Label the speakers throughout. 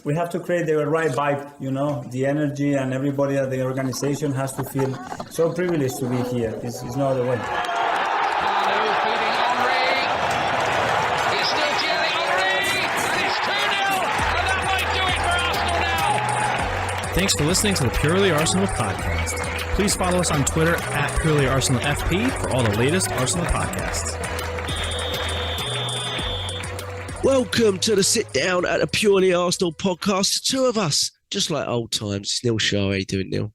Speaker 1: we have to create the right vibe, the energy, and everybody at the organization has to feel so privileged to be here. It's no other way.
Speaker 2: Thanks for listening to the Purely Arsenal podcast. Please follow us on Twitter at Purely Arsenal FP for all the latest Arsenal podcasts.
Speaker 3: Welcome to the sit down at a Purely Arsenal podcast. Two of us, just like old times. Neil Shah, how you doing, Neil?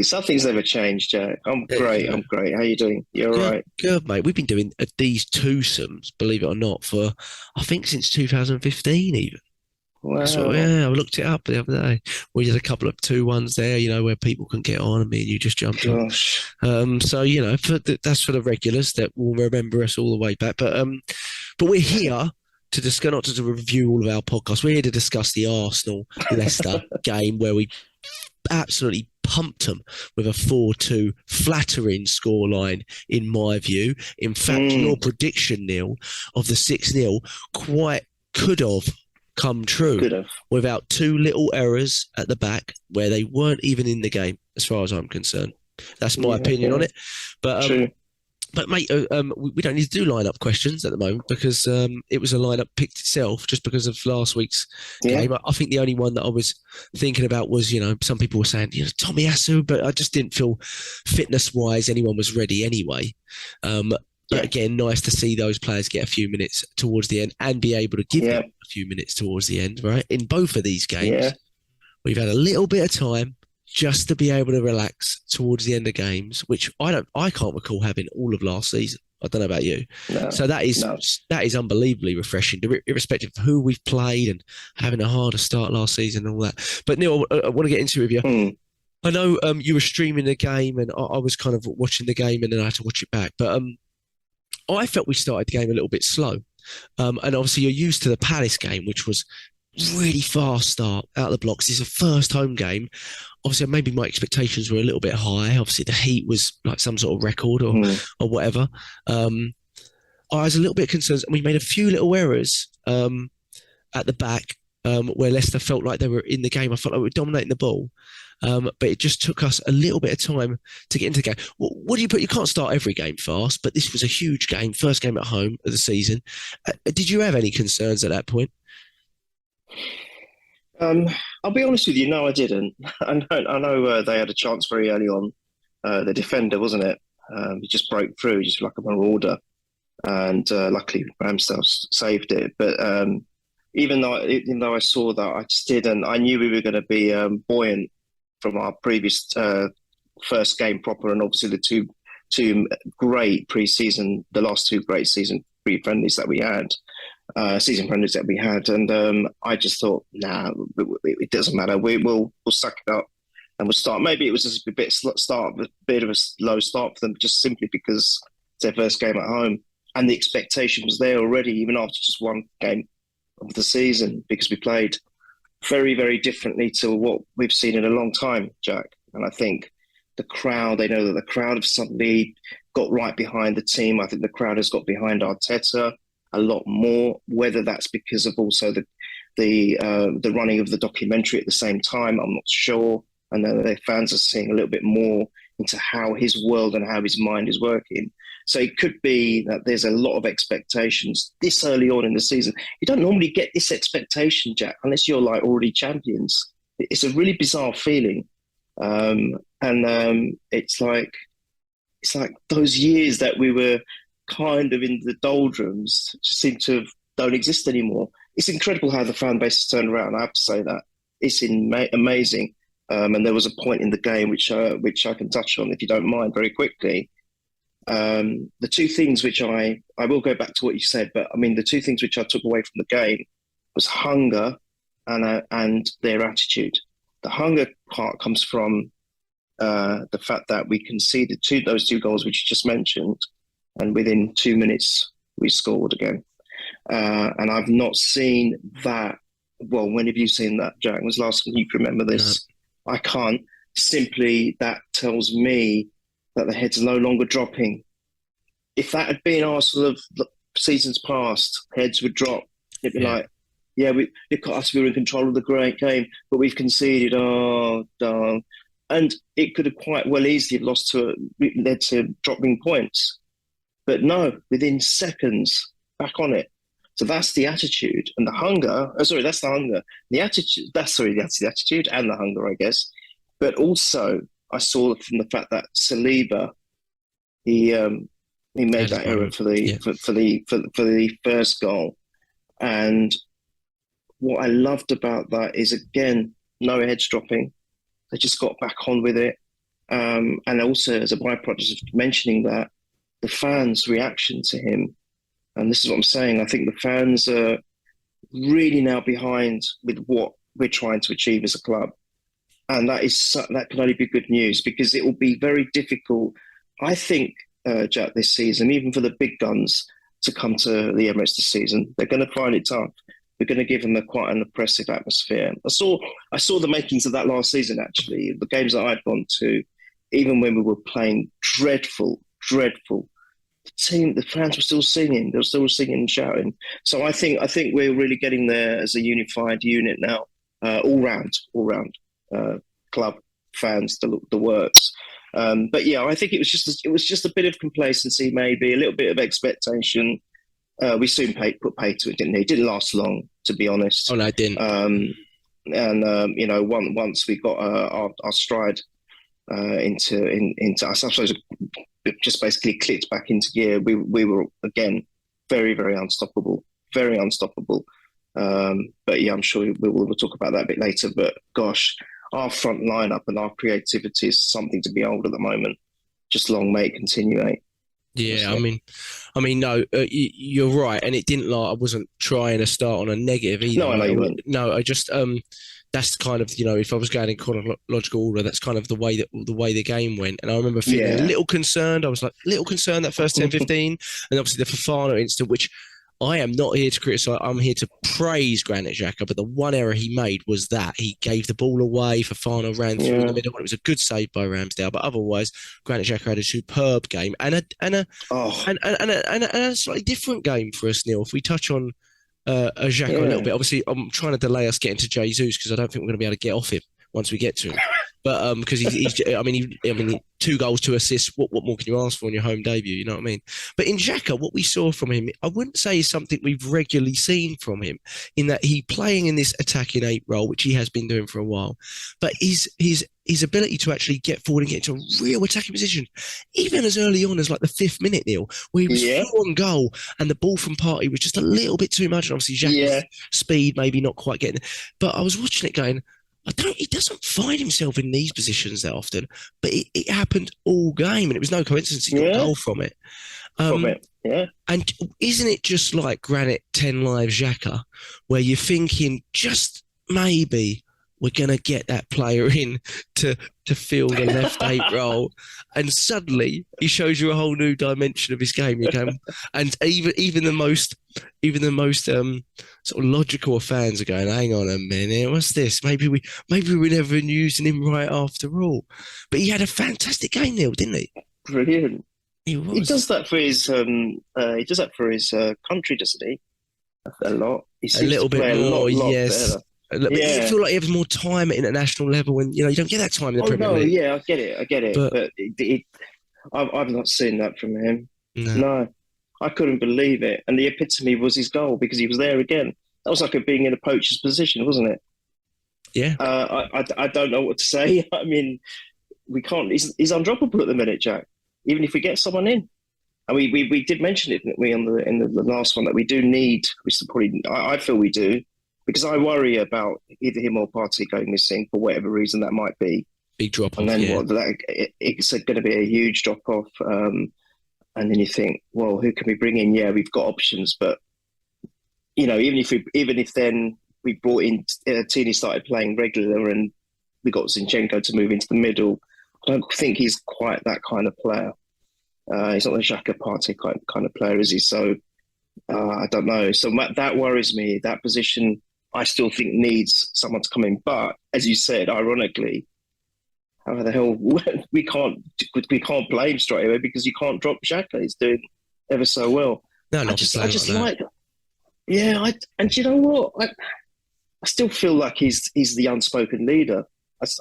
Speaker 4: Something's never changed, Jack. I'm great. How are you doing? You all right?
Speaker 3: Good, mate. We've been doing these twosomes, believe it or not, for I think since 2015 even.
Speaker 4: Wow.
Speaker 3: So, yeah, I looked it up the other day. We did a couple of 2-1s there, where people can get on and me and you just jumped on. So, that's for the regulars that will remember us all the way back. But we're here to discuss, not to review all of our podcasts. We're here to discuss the Arsenal-Leicester game where we absolutely pumped them with a 4-2 flattering scoreline, in my view. In fact, your prediction, Neil, of the 6-0 quite could have come true without two little errors at the back where they weren't even in the game, as far as I'm concerned. That's my opinion on it. But mate, we don't need to do line-up questions at the moment because it was a line-up picked itself just because of last week's game. I think the only one that I was thinking about was, some people were saying, Tommy Asu, but I just didn't feel fitness-wise anyone was ready anyway. But again, nice to see those players get a few minutes towards the end and be able to give them a few minutes towards the end, right? In both of these games, we've had a little bit of time just to be able to relax towards the end of games, which I can't recall having all of last season. I don't know about you. No, so that is unbelievably refreshing, irrespective of who we've played and having a harder start last season and all that. But Neil, I want to get into it with you. I know you were streaming the game and I was kind of watching the game and then I had to watch it back. But I felt we started the game a little bit slow. And obviously you're used to the Palace game, which was really fast start out of the blocks. It's a first home game. Obviously, maybe my expectations were a little bit high. Obviously, the heat was like some sort of record or whatever. I was a little bit concerned. We made a few little errors at the back where Leicester felt like they were in the game. I felt like we were dominating the ball. But it just took us a little bit of time to get into the game. What do you put? You can't start every game fast, but this was a huge game, first game at home of the season. Did you have any concerns at that point?
Speaker 4: I'll be honest with you. No, I didn't. I know they had a chance very early on. The defender, wasn't it? He just broke through, just like a marauder, and luckily Ramsdale saved it. But even though I saw that, I just didn't. I knew we were going to be buoyant from our previous first game proper, and obviously the two great pre-season, the last two great season friendlies that we had, and I just thought, it doesn't matter. We'll suck it up and we'll start. Maybe it was just a bit of a slow start for them, just simply because it's their first game at home, and the expectation was there already, even after just one game of the season, because we played very, very differently to what we've seen in a long time, Jack. And I think the crowd, they know that the crowd have suddenly got right behind the team. I think the crowd has got behind Arteta a lot more, whether that's because of also the running of the documentary at the same time, I'm not sure. And then their fans are seeing a little bit more into how his world and how his mind is working. So it could be that there's a lot of expectations this early on in the season. You don't normally get this expectation, Jack, unless you're like already champions. It's a really bizarre feeling. It's like those years that we were kind of in the doldrums just seem to don't exist anymore. It's incredible how the fan base has turned around. I have to say that. It's amazing. And there was a point in the game which I can touch on, if you don't mind, very quickly. The two things which I will go back to what you said, but I mean, the two things which I took away from the game was hunger and their attitude. The hunger part comes from the fact that we conceded those two goals which you just mentioned, and within 2 minutes we scored again. And I've not seen that. Well, when have you seen that, Jack? When was the last time you can remember this? No. I can't. Simply, that tells me that the heads are no longer dropping. If that had been Arsenal of seasons past, heads would drop. It'd be like, Yeah, look at us, we were in control of the great game, but we've conceded. Oh, darn. And it could have quite well easily have led to dropping points. But no, within seconds, back on it. So that's the attitude and the hunger. Oh, sorry, that's the hunger. The attitude, that's the attitude and the hunger, I guess. But also, I saw from the fact that Saliba, he made that error for the first goal. And what I loved about that is, again, no heads dropping. They just got back on with it. And also, as a byproduct of mentioning that, the fans' reaction to him, and this is what I'm saying, I think the fans are really now behind with what we're trying to achieve as a club. And that can only be good news, because it will be very difficult, I think, Jack, this season, even for the big guns to come to the Emirates this season. They're going to find it tough. We're going to give them quite an oppressive atmosphere. I saw the makings of that last season, actually. The games that I'd gone to, even when we were playing dreadful, the fans were still singing. They were still singing and shouting. So I think we're really getting there as a unified unit now, all round, club, fans, the works. But yeah, I think it was just a bit of complacency, maybe a little bit of expectation. We soon put pay to it, didn't we? It didn't last long, to be honest.
Speaker 3: Oh no, it didn't.
Speaker 4: Once we got our stride into I suppose it just basically clicked back into gear. We were again very, very unstoppable, very unstoppable. But yeah, I'm sure we'll talk about that a bit later. But gosh, our front lineup and our creativity is something to behold at the moment. Just long may it continue, eh?
Speaker 3: Yeah, I mean, no, you're right, and it didn't like I wasn't trying to start on a negative either.
Speaker 4: No, I know you weren't.
Speaker 3: No, I just that's kind of, if I was going in chronological order, that's kind of the way the game went. And I remember feeling a little concerned. I was like, little concerned that first 10, 15, and obviously the Fofana incident, which I am not here to criticise. I'm here to praise Granit Xhaka, but the one error he made was that he gave the ball away. Fofana ran through in the middle, and it was a good save by Ramsdale. But otherwise, Granit Xhaka had a superb game and a slightly different game for us, Neil. If we touch on Xhaka a little bit, obviously, I'm trying to delay us getting to Jesus because I don't think we're going to be able to get off him once we get to him. But because he's 2 goals, 2 assists. What more can you ask for on your home debut? You know what I mean? But in Xhaka, what we saw from him, I wouldn't say is something we've regularly seen from him, in that he playing in this attacking 8 role, which he has been doing for a while. But his ability to actually get forward and get into a real attacking position, even as early on as like the 5th minute, Neil, where he was full on goal and the ball from Partey was just a little bit too much. And obviously, Xhaka's speed maybe not quite getting it. But I was watching it going, he doesn't find himself in these positions that often, but it happened all game, and it was no coincidence he got a goal from it. And isn't it just like Granit 10 Live Xhaka, where you're thinking just maybe we're going to get that player in to fill the left 8 role, and suddenly he shows you a whole new dimension of his game. You can, and even the most sort of logical of fans are going, hang on a minute, what's this? Maybe we never been using him right after all. But he had a fantastic game, Neil, didn't he?
Speaker 4: Brilliant.
Speaker 3: He was.
Speaker 4: He does that for his country, doesn't he? A lot. He seems
Speaker 3: a little
Speaker 4: to play
Speaker 3: bit more,
Speaker 4: yes.
Speaker 3: better. But you feel like he has more time at international level, and you don't get that time in the Premier League.
Speaker 4: Yeah, I get it. But I've not seen that from him. No, I couldn't believe it. And the epitome was his goal, because he was there again. That was like being in a poacher's position, wasn't it?
Speaker 3: Yeah.
Speaker 4: I don't know what to say. I mean, we can't. He's undroppable at the minute, Jack. Even if we get someone in. And we did mention it, didn't we, in the last one, that we do need. I feel we do. Because I worry about either him or Partey going missing for whatever reason that might be. Big drop off. And then it's going to be a huge drop off. And then you think, well, who can we bring in? Yeah, we've got options, but even if then we brought in Tini started playing regular and we got Zinchenko to move into the middle, I don't think he's quite that kind of player. He's not the Xhaka Partey kind of player, is he? So I don't know. So that worries me. That position, I still think, needs someone to come in. But as you said, ironically, how the hell we can't blame straight away, because you can't drop Xhaka. He's doing ever so well.
Speaker 3: No,
Speaker 4: I just like Yeah, and do you know what? I still feel like he's the unspoken leader.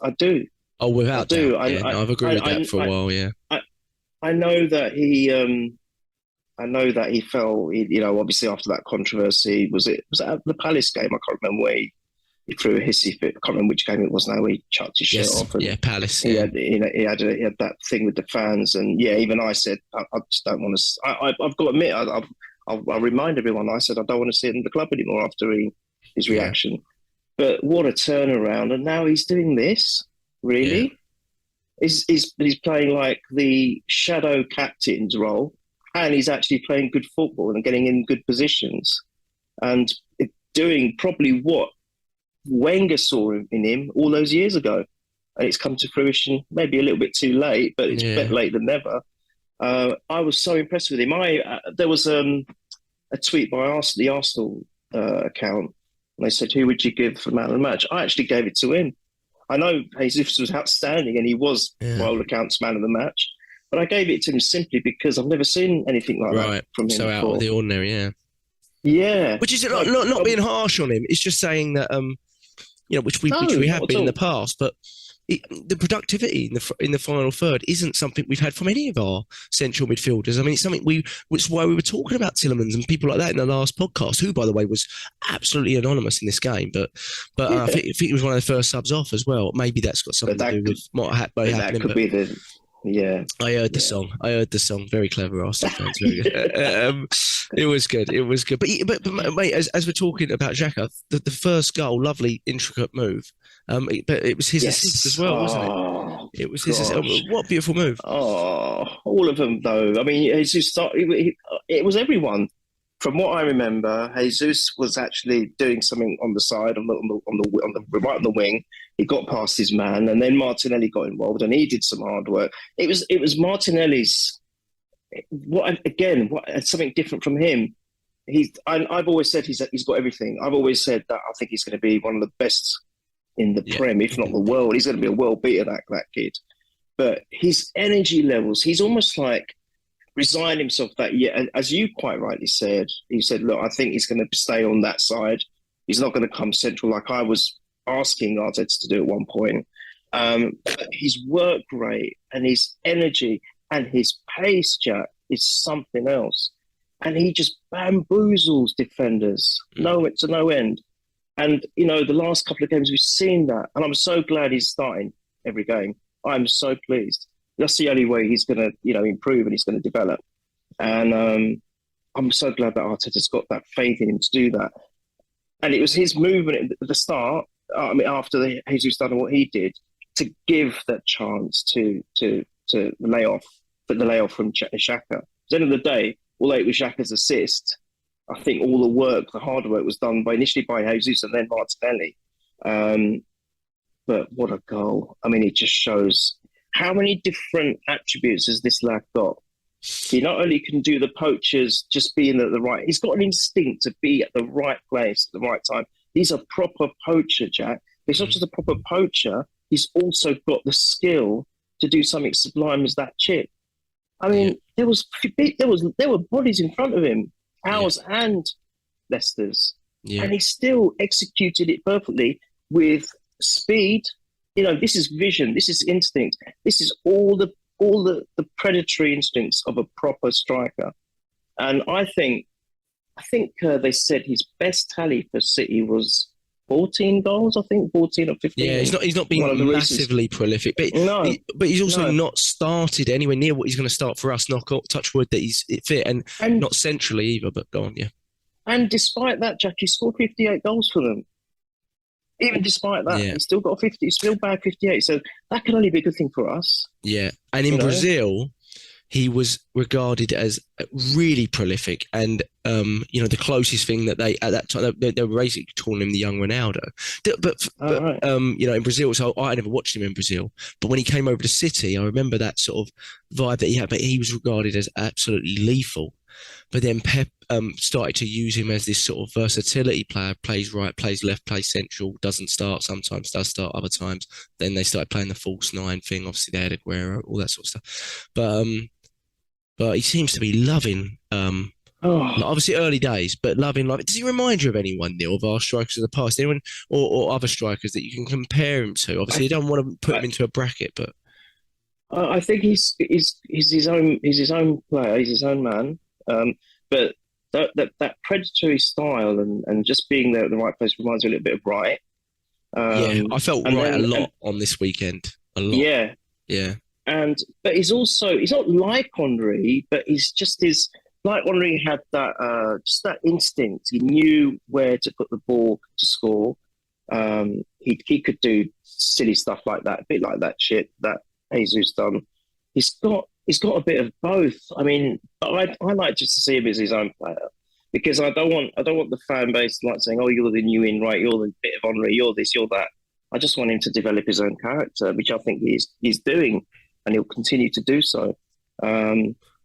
Speaker 4: I do.
Speaker 3: Oh,
Speaker 4: I
Speaker 3: without
Speaker 4: do.
Speaker 3: doubt. Yeah, no, I've agreed with that for a while. Yeah.
Speaker 4: I know that he. I know that he fell. Obviously after that controversy, was it at the Palace game? I can't remember where he threw a hissy fit. I can't remember which game it was now. Where he chucked his shirt off. And
Speaker 3: yeah, Palace.
Speaker 4: He
Speaker 3: Yeah.
Speaker 4: had that thing with the fans, and yeah, even I said I just don't want to. I've got to admit, I'll remind everyone. I said I don't want to see him in the club anymore after his reaction. But what a turnaround! And now he's doing this. Really, he's playing like the shadow captain's role, and he's actually playing good football and getting in good positions, and doing probably what Wenger saw in him all those years ago. And it's come to fruition, maybe a little bit too late, but it's better late than never. I was so impressed with him. There was a tweet by the Arsenal account, and they said, "Who would you give for man of the match?" I actually gave it to him. I know Jesus was outstanding, and he was, by all accounts, man of the match. But I gave it to him simply because I've never seen anything like that from him
Speaker 3: so
Speaker 4: before.
Speaker 3: out of the ordinary, yeah.
Speaker 4: Yeah.
Speaker 3: Which is not being harsh on him. It's just saying that, which we have been in the past, but the productivity in the final third isn't something we've had from any of our central midfielders. I mean, it's something which is why we were talking about Tielemans and people like that in the last podcast, who, by the way, was absolutely anonymous in this game. But I think he was one of the first subs off as well. Maybe that's got something to do with what happening.
Speaker 4: That could be the... Yeah,
Speaker 3: I heard the song. Very clever, Arsenal fans. Very good. It was good. But mate, as we're talking about Xhaka, the first goal, lovely intricate move. But it was his assist as well, wasn't it? It was his assist. What a beautiful move.
Speaker 4: Oh, all of them though. I mean, it was everyone. From what I remember, Jesus was actually doing something on the side, on the right on the wing. He got past his man, and then Martinelli got involved, and he did some hard work. It was Martinelli's. Something different from him. I've always said he's got everything. I've always said that I think he's going to be one of the best in the Prem, if not the world. He's going to be a world beater, that kid. But his energy levels, he's almost like resigned himself that, as you quite rightly said, he said, look, I think he's going to stay on that side. He's not going to come central like I was asking Arteta to do at one point. But his work rate and his energy and his pace, Jack, is something else. And he just bamboozles defenders to no end. And, the last couple of games we've seen that. And I'm so glad he's starting every game. I'm so pleased. That's the only way he's going to, improve and he's going to develop. And I'm so glad that Arteta's got that faith in him to do that. And it was his movement at the start, after Jesus done what he did, to give that chance to the layoff from Xhaka. At the end of the day, although it was Xhaka's assist, I think all the hard work was done initially by Jesus and then Martinelli. But what a goal. I mean, it just shows how many different attributes has this lad got. He not only can do the poachers, just being at the right, he's got an instinct to be at the right place at the right time. He's a proper poacher, Jack. He's not just a proper poacher, he's also got the skill to do something sublime as that chip. I mean, there were bodies in front of him, ours and Leicester's. Yeah. And he still executed it perfectly with speed. This is vision, this is instinct, this is all the predatory instincts of a proper striker. And I think they said his best tally for City was 14 goals, I think, 14 or 15. Yeah,
Speaker 3: he's not been massively prolific, but he's also not started anywhere near what he's going to start for us. Touch wood that he's fit and not centrally either, but go on, yeah. And
Speaker 4: despite that, Jack, he scored 58 goals for them. Even despite that, he's still got 50. He's still bagged 58. So that can only be a good thing for us.
Speaker 3: Yeah, and in Brazil, he was regarded as really prolific, and the closest thing that they at that time they were basically calling him the young Ronaldo. But in Brazil, so I never watched him in Brazil, but when he came over to City, I remember that sort of vibe that he had. But he was regarded as absolutely lethal. But then Pep started to use him as this sort of versatility player, plays right, plays left, plays central, doesn't start sometimes, does start other times. Then they started playing the false nine thing. Obviously, they had Aguero, all that sort of stuff. But he seems to be loving Like, obviously early days, but loving life. Does he remind you of anyone, Neil, of our strikers of the past? Anyone or other strikers that you can compare him to? Obviously, you don't want to put him into a bracket, but
Speaker 4: I think he's his own player. He's his own man. But that predatory style and just being there at the right place reminds me a little bit of Wright.
Speaker 3: yeah, I felt
Speaker 4: and
Speaker 3: right
Speaker 4: then-
Speaker 3: a lot on this weekend. A lot.
Speaker 4: Yeah,
Speaker 3: Yeah.
Speaker 4: but he's not like Henry, but he's like Henry had that just that instinct. He knew where to put the ball to score. He could do silly stuff like that, a bit like that shit that Jesus done. He's got a bit of both. I mean, I like just to see him as his own player because I don't want the fan base like saying, "Oh, you're the new in, right? You're the bit of Henry. You're this, you're that." I just want him to develop his own character, which I think he's doing, and he'll continue to do so.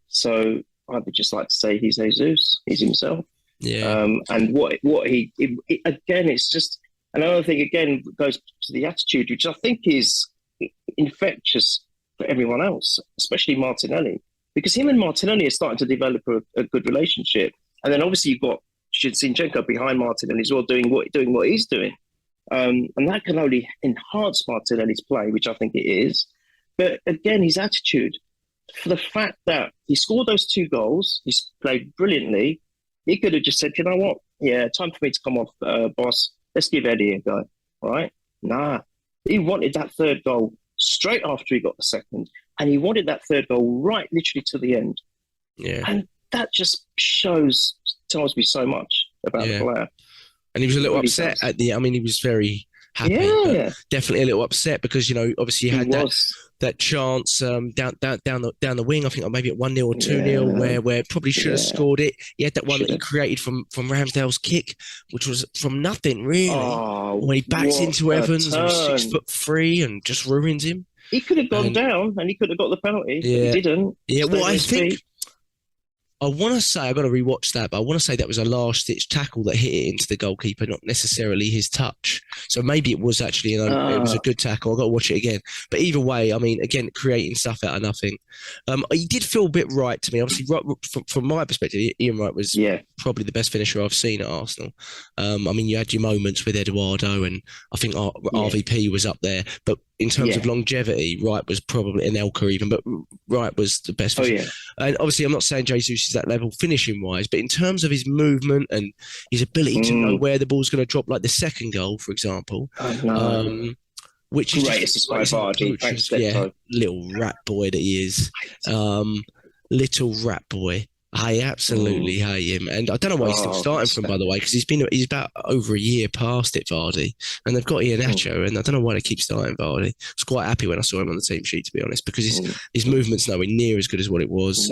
Speaker 4: So I would just like to say he's Jesus. He's himself.
Speaker 3: Yeah.
Speaker 4: And what he again, it's just another thing. Again, goes to the attitude, which I think is infectious for everyone else, especially Martinelli, because him and Martinelli are starting to develop a good relationship. And then obviously you've got Zinchenko behind Martinelli as well, doing what he's doing. And that can only enhance Martinelli's play, which I think it is. But again, his attitude, for the fact that he scored those 2 goals, he's played brilliantly. He could have just said, "You know what? Yeah, time for me to come off, boss. Let's give Eddie a go." All right? Nah. He wanted that 3rd goal straight after he got the 2nd. And he wanted that 3rd goal right literally to the end.
Speaker 3: Yeah.
Speaker 4: And that just tells me so much about the player.
Speaker 3: And he was a little
Speaker 4: Really
Speaker 3: upset
Speaker 4: does.
Speaker 3: at the. I mean, he was very happy,
Speaker 4: Yeah.
Speaker 3: but definitely a little upset because obviously you had that chance down the wing. I think maybe at 1-0 or 2-0 where probably should have scored it. He had that one that he created from Ramsdale's kick, which was from nothing really. When he backs into Evans and 6'3" and just ruins him.
Speaker 4: He could have gone down and he could have got the penalty.
Speaker 3: Yeah.
Speaker 4: But he didn't.
Speaker 3: Yeah,
Speaker 4: Stayed
Speaker 3: well,
Speaker 4: on
Speaker 3: I
Speaker 4: his
Speaker 3: think
Speaker 4: feet.
Speaker 3: I want to say, I've got to rewatch that, but I want to say that was a last-ditch tackle that hit it into the goalkeeper, not necessarily his touch. So maybe it was actually, it was a good tackle. I've got to watch it again. But either way, I mean, again, creating stuff out of nothing. He did feel a bit right to me. Obviously, from my perspective, Ian Wright was probably the best finisher I've seen at Arsenal. I mean, you had your moments with Eduardo, and I think RVP was up there. But in terms of longevity, Wright was probably, and Elka even, but Wright was the best finisher. And obviously, I'm not saying Jesus is that level finishing wise, but in terms of his movement and his ability to know where the ball's going to drop, like the 2nd goal, for example, which is
Speaker 4: greatest by Vardy. Thanks,
Speaker 3: little rat boy that he is, little rat boy. I absolutely hate him, and I don't know why he's still starting from, by the way, because he's about over a year past it, Vardy, and they've got Iheanacho, and I don't know why they keep starting Vardy. I was quite happy when I saw him on the team sheet, to be honest, because his movement's nowhere near as good as what it was.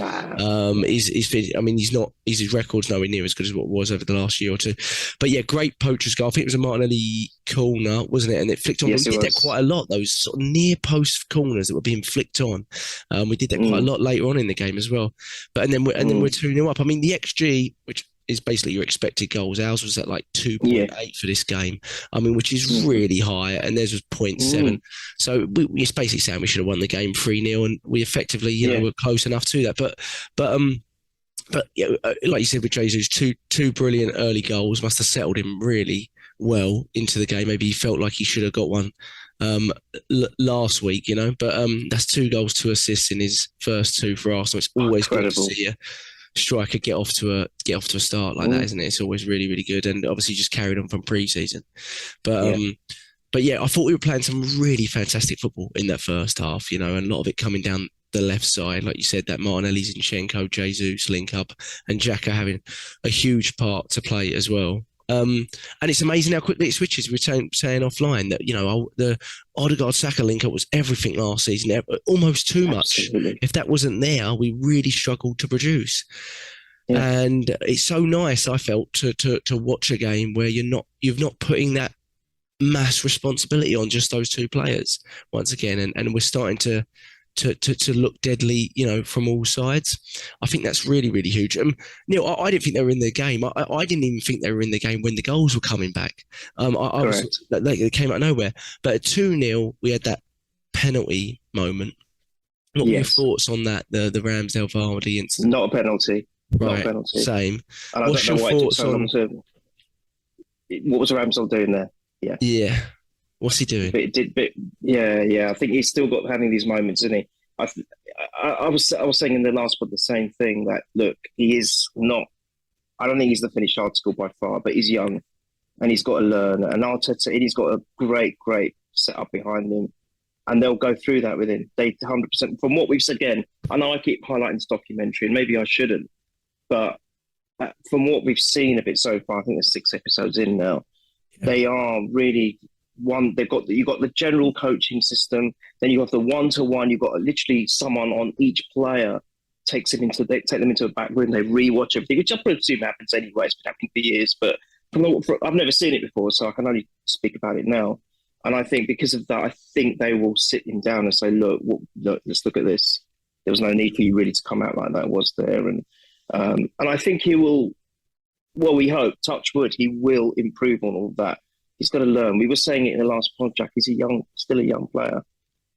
Speaker 3: His record's nowhere near as good as what it was over the last year or two. But yeah, great poacher's goal. I think it was a Martinelli corner, wasn't it? And it flicked on.
Speaker 4: Yes,
Speaker 3: we did that quite a lot, those sort of near post corners that were being flicked on. We did that quite a lot later on in the game as well. But and then we're 2-0 up. I mean, the XG, which is basically your expected goals, ours was at like 2.8 for this game. I mean, which is really high, and theirs was 0.7. So it's basically saying we should have won the game 3-0, and we effectively, were close enough to that. But like you said with Jesus, two brilliant early goals must have settled him really well into the game. Maybe he felt like he should have got one last week, but that's 2 goals, 2 assists in his first 2 for Arsenal. It's always good to see a striker get off to a start like that, isn't it? It's always really, really good, and obviously just carried on from pre-season. But I thought we were playing some really fantastic football in that first half, and a lot of it coming down the left side, like you said, that Martinelli, Zinchenko, Jesus link up, and Xhaka having a huge part to play as well. And it's amazing how quickly it switches. We were saying offline that the Odegaard-Saka link-up was everything last season, almost too much.
Speaker 4: Absolutely.
Speaker 3: If that wasn't there, we really struggled to produce. And it's so nice, I felt, to watch a game where you're not putting that mass responsibility on just those 2 players once again, and we're starting to look deadly, from all sides. I think that's really, really huge. Neil, I didn't think they were in the game. I didn't even think they were in the game when the goals were coming back. They came out of nowhere. But at 2-0, we had that penalty moment. What were your thoughts on that, the Ramsdale Vardy incident?
Speaker 4: Not a penalty. not a
Speaker 3: Right,
Speaker 4: penalty.
Speaker 3: same.
Speaker 4: And I
Speaker 3: What's
Speaker 4: don't know
Speaker 3: your
Speaker 4: why it took
Speaker 3: thoughts
Speaker 4: so long
Speaker 3: on?
Speaker 4: to. What was Ramsdale doing there? Yeah,
Speaker 3: Yeah, what's he doing?
Speaker 4: but it did. But yeah. I think he's still got having these moments, isn't he? I was saying in the last pod the same thing, that look, he is not. I don't think he's the finished article by far, but he's young and he's got to learn. And Arteta, he's got a great setup behind him, and they'll go through that with him. They 100%. From what we've said, again, I know I keep highlighting this documentary, and maybe I shouldn't, but from what we've seen of it so far, I think there's 6 episodes in now. Yeah. They are really one. You've got the general coaching system, then you have the one-to-one. You've got literally someone on each player. Take them into a back room. They rewatch everything, which I presume happens anyway. It's been happening for years, but I've never seen it before, so I can only speak about it now. And I think because of that, I think they will sit him down and say, look, let's look at this. There was no need for you really to come out like that, was there? And I think he will, well, we hope, touch wood, he will improve on all that. He's got to learn. We were saying it in the last pod, Jack, he's still a young player.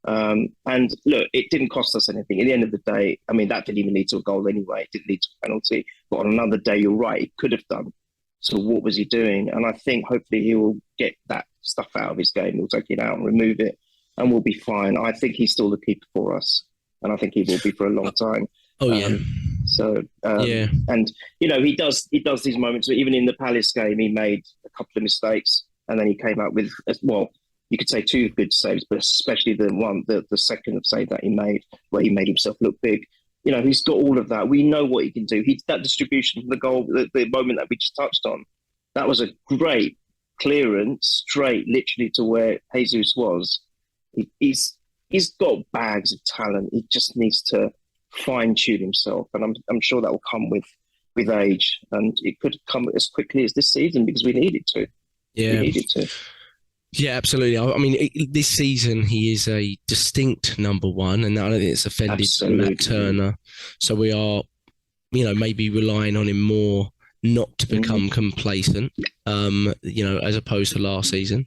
Speaker 4: And look, it didn't cost us anything. At the end of the day, I mean, that didn't even lead to a goal anyway. It didn't lead to a penalty. But on another day, you're right, it could have done. So what was he doing? And I think hopefully he will get that stuff out of his game. He'll take it out and remove it, and we'll be fine. I think he's still the keeper for us, and I think he will be for a long time.
Speaker 3: Oh yeah.
Speaker 4: Yeah. And he does these moments. Even in the Palace game, he made a couple of mistakes, and then he came out with, well, you could say 2 good saves, but especially the second save that he made, where he made himself look big. He's got all of that. We know what he can do. That distribution from the goal, the moment that we just touched on, that was a great clearance, straight, literally to where Jesus was. He's got bags of talent. He just needs to fine tune himself, and I'm sure that will come with age, and it could come as quickly as this season because we need it to.
Speaker 3: Yeah.
Speaker 4: We need it to.
Speaker 3: Yeah, absolutely. I mean, this season he is a distinct number one, and I don't think it's offended Matt Turner. So we are, maybe relying on him more not to become complacent, as opposed to last season.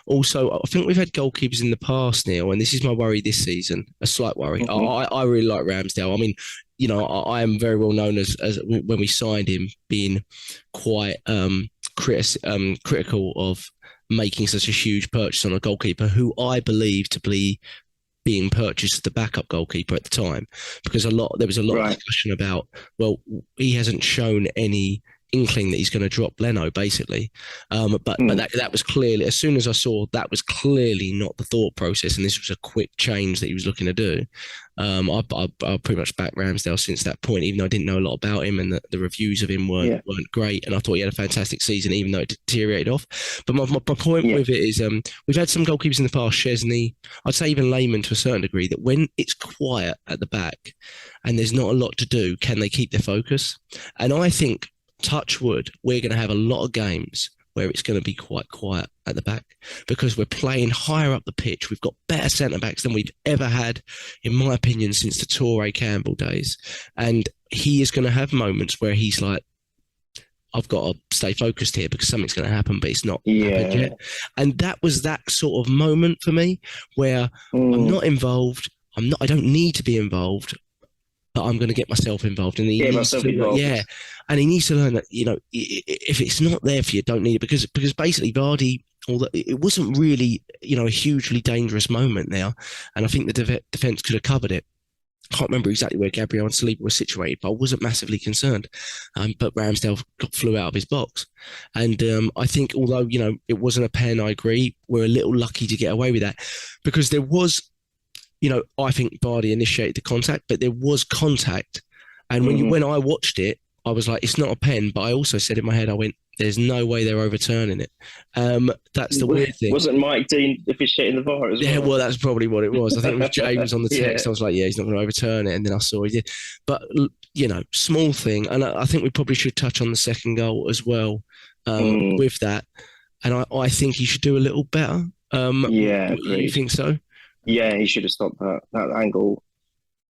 Speaker 3: Also, I think we've had goalkeepers in the past, Neil, and this is my worry this season, a slight worry. I really like Ramsdale. I mean, I am very well known as when we signed him, being quite critical of making such a huge purchase on a goalkeeper who I believe to be being purchased as the backup goalkeeper at the time, because there was a lot of discussion about, well, he hasn't shown any inkling that he's going to drop Leno, basically. But that was clearly, as soon as I saw that was clearly not the thought process, and this was a quick change that he was looking to do. I pretty much backed Ramsdale since that point, even though I didn't know a lot about him, and the reviews of him weren't great. And I thought he had a fantastic season, even though it deteriorated off. But my point with it is, we've had some goalkeepers in the past, Chesney, I'd say even Lehmann to a certain degree, that when it's quiet at the back and there's not a lot to do, can they keep their focus? And I think, touch wood, we're going to have a lot of games where it's going to be quite quiet at the back because we're playing higher up the pitch. We've got better centre-backs than we've ever had, in my opinion, since the Torre Campbell days. And he is going to have moments where he's like, I've got to stay focused here because something's going to happen, but it's not happened yet. And that was that sort of moment for me where I'm not involved. I don't need to be involved, but I'm going to get myself involved. And he needs to, and he needs to learn that, if it's not there for you, don't need it, because basically Vardy, it wasn't really, a hugely dangerous moment there, and I think the defence could have covered it. I can't remember exactly where Gabriel and Saliba were situated, but I wasn't massively concerned. But Ramsdale flew out of his box. And I think, although, it wasn't a pen, I agree, we're a little lucky to get away with that, because there was, I think Vardy initiated the contact, but there was contact. And when I watched it, I was like, it's not a pen, but I also said in my head, I went, there's no way they're overturning it. That's the weird thing.
Speaker 4: Wasn't Mike Dean officiating the VAR as well?
Speaker 3: Yeah, well, that's probably what it was. I think it was James on the text. I was like, he's not going to overturn it. And then I saw he did. But, small thing. And I think we probably should touch on the second goal as well with that. And I think he should do a little better. You think so?
Speaker 4: Yeah, he should have stopped that angle.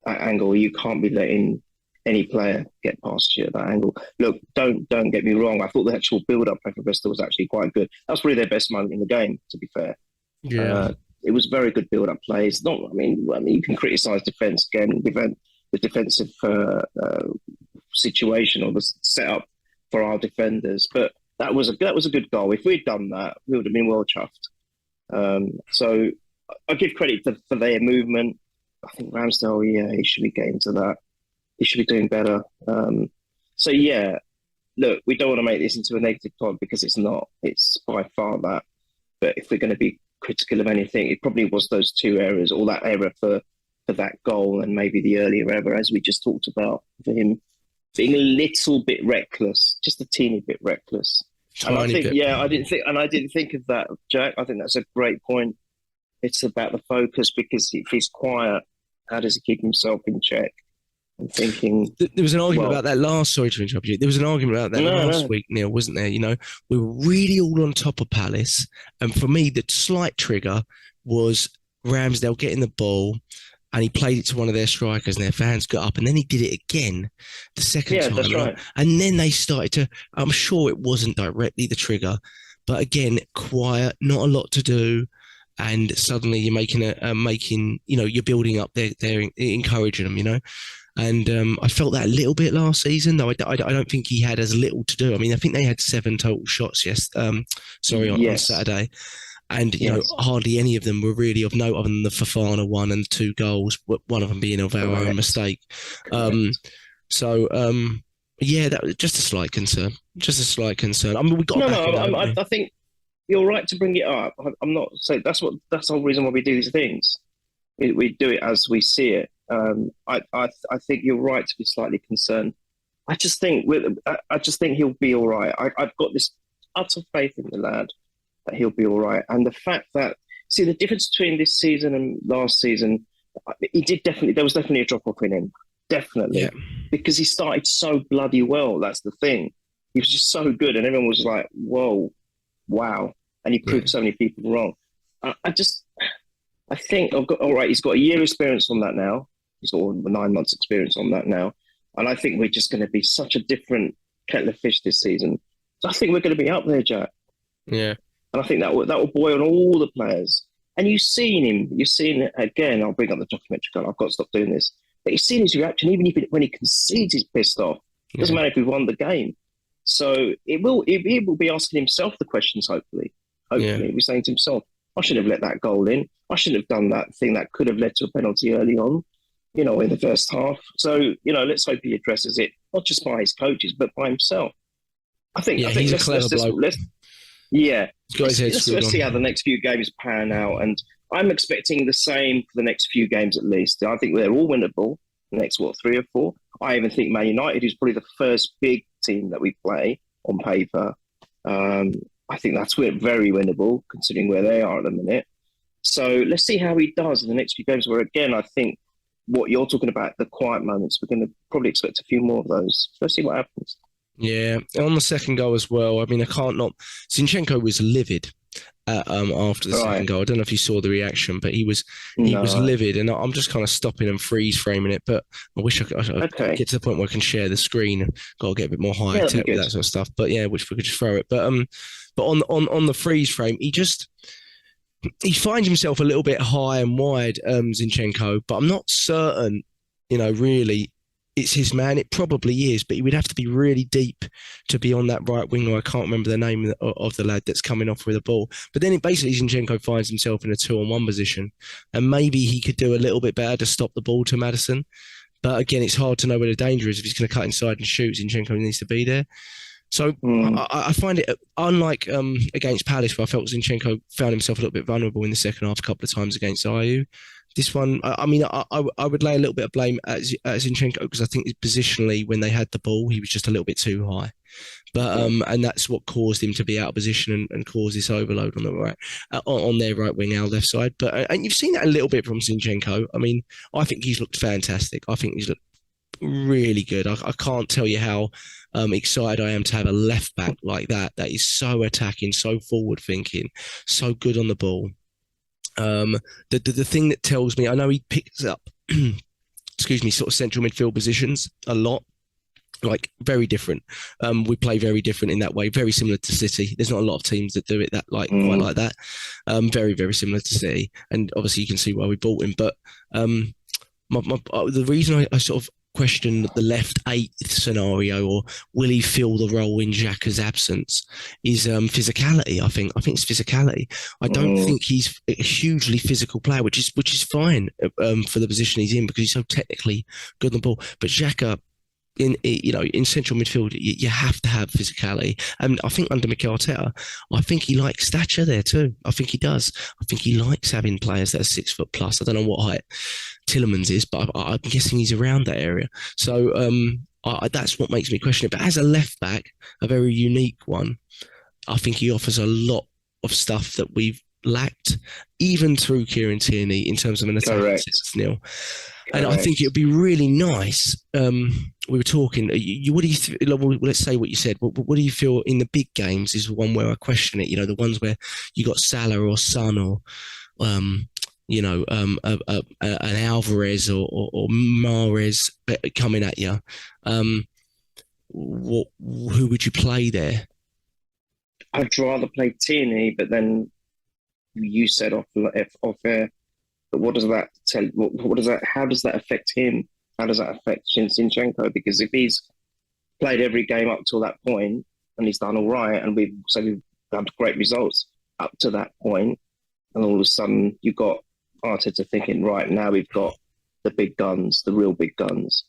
Speaker 4: That angle, you can't be letting any player get past you at that angle. Look, don't get me wrong. I thought the actual build-up play for Leicester was actually quite good. That was probably their best moment in the game, to be fair.
Speaker 3: Yeah,
Speaker 4: it was very good build-up play. It's not. I mean, you can criticise defence again. The defensive situation or the setup for our defenders. But that was a good goal. If we'd done that, we would have been well chuffed. So I give credit for their movement. I think Ramsdale, he should be getting to that. He should be doing better. So yeah, look, we don't want to make this into a negative pod because it's not. It's by far that. But if we're going to be critical of anything, it probably was those two errors, or that error for that goal, and maybe the earlier error, as we just talked about, for him being a little bit reckless, just a teeny bit reckless. And I think, I didn't think of that, Jack. I think that's a great point. It's about the focus, because if he's quiet, how does he keep himself in check? I'm thinking.
Speaker 3: There was an argument about that last. Sorry to interrupt you. There was an argument about that last week, Neil, wasn't there? You know, we were really all on top of Palace, and for me, the slight trigger was Ramsdale getting the ball, and he played it to one of their strikers, and their fans got up, and then he did it again the second time.
Speaker 4: That's right.
Speaker 3: And then they started to. I'm sure it wasn't directly the trigger, but again, quiet, not a lot to do. And suddenly you're you're building up they're encouraging them, you know. And I felt that a little bit last season, though I don't think he had as little to do. I mean, I think they had 7 total shots, on Saturday. And, you know, hardly any of them were really of note other than the Fofana one and 2 goals, one of them being of our own mistake. That was just a slight concern. I mean, we got back.
Speaker 4: I think you're right to bring it up. I'm not saying that's the whole reason why we do these things. We do it as we see it. I think you're right to be slightly concerned. I just think he'll be all right. I've got this utter faith in the lad that he'll be all right. And the fact that, see, the difference between this season and last season, there was definitely a drop off in him, definitely, because he started so bloody well. That's the thing. He was just so good, and everyone was like, "Whoa, wow!" And he proved so many people wrong. I think all right. He's got a year experience on that now. He's got 9 months experience on that now, and I think we're just going to be such a different kettle of fish this season. So I think we're going to be up there, Jack.
Speaker 3: Yeah,
Speaker 4: and I think that will buoy on all the players. And you've seen him. You've seen it again. I'll bring up the documentary. I've got to stop doing this. But you've seen his reaction, even when he concedes, he's pissed off. It doesn't matter if we've won the game. So he will be asking himself the questions. Hopefully, he'll be saying to himself, "I shouldn't have let that goal in. I shouldn't have done that thing that could have led to a penalty early on, you know, in the first half." So, you know, let's hope he addresses it, not just by his coaches, but by himself. I think
Speaker 3: he's a clever bloke.
Speaker 4: Let's see how the next few games pan out. And I'm expecting the same for the next few games at least. I think they're all winnable, the next, 3 or 4. I even think Man United, who's probably the first big team that we play on paper, I think that's very winnable, considering where they are at the minute. So let's see how he does in the next few games, where, again, I think what you're talking about, the quiet moments, we're going to probably expect a few more of those. Let's see what happens.
Speaker 3: Yeah, on the second goal as well. I mean, I can't not. Zinchenko was livid after the second goal. I don't know if you saw the reaction, but he was livid, and I'm just kind of stopping and freeze framing it. But I wish I could get to the point where I can share the screen. And got to get a bit more high tech with that sort of stuff. But yeah, wish we could just throw it. But on the freeze frame, he finds himself a little bit high and wide, Zinchenko. But I'm not certain, you know, really. It's his man. It probably is, but he would have to be really deep to be on that right wing. I can't remember the name of the lad that's coming off with the ball. But then basically Zinchenko finds himself in a 2-on-1 position, and maybe he could do a little bit better to stop the ball to Maddison. But again, it's hard to know where the danger is. If he's going to cut inside and shoot, Zinchenko needs to be there. So I find it, unlike against Palace, where I felt Zinchenko found himself a little bit vulnerable in the second half a couple of times against Ayew. This one, I mean, I would lay a little bit of blame at Zinchenko, because I think positionally, when they had the ball, he was just a little bit too high. But and that's what caused him to be out of position and cause this overload on the right, on their right wing, our left side. But and you've seen that a little bit from Zinchenko. I mean, I think he's looked fantastic. I think he's looked really good. I can't tell you how excited I am to have a left back like that is so attacking, so forward thinking, so good on the ball. The thing that tells me, I know he picks up sort of central midfield positions a lot, like very different. We play very different in that way, very similar to City. There's not a lot of teams that do it that quite like that. Very, very similar to City, and obviously you can see why we bought him. But the reason I sort of question the left eighth scenario, or will he fill the role in Xhaka's absence, is physicality. I think it's physicality. I don't think he's a hugely physical player, which is fine for the position he's in because he's so technically good on the ball. But Xhaka, in central midfield, you have to have physicality. And I think under Mikel Arteta, I think he likes stature there too. I think he does. I think he likes having players that are 6 foot plus. I don't know what height Tielemans is, but I'm guessing he's around that area. So that's what makes me question it. But as a left back, a very unique one, I think he offers a lot of stuff that we've lacked, even through Kieran Tierney, in terms of an attacking sense, Neil. And I think it would be really nice. We were talking. What do you? Let's say what you said. What do you feel in the big games is one where I question it? The ones where you got Salah or Son or, an Alvarez or Mahrez coming at you. Who would you play there?
Speaker 4: I'd rather play Tierney, but then you said off air. But what does that tell? What does that? How does that affect him? How does that affect Zinchenko? Because if he's played every game up till that point and he's done all right, and we've had great results up to that point, and all of a sudden you've got Arteta thinking, right, now we've got the big guns, the real big guns.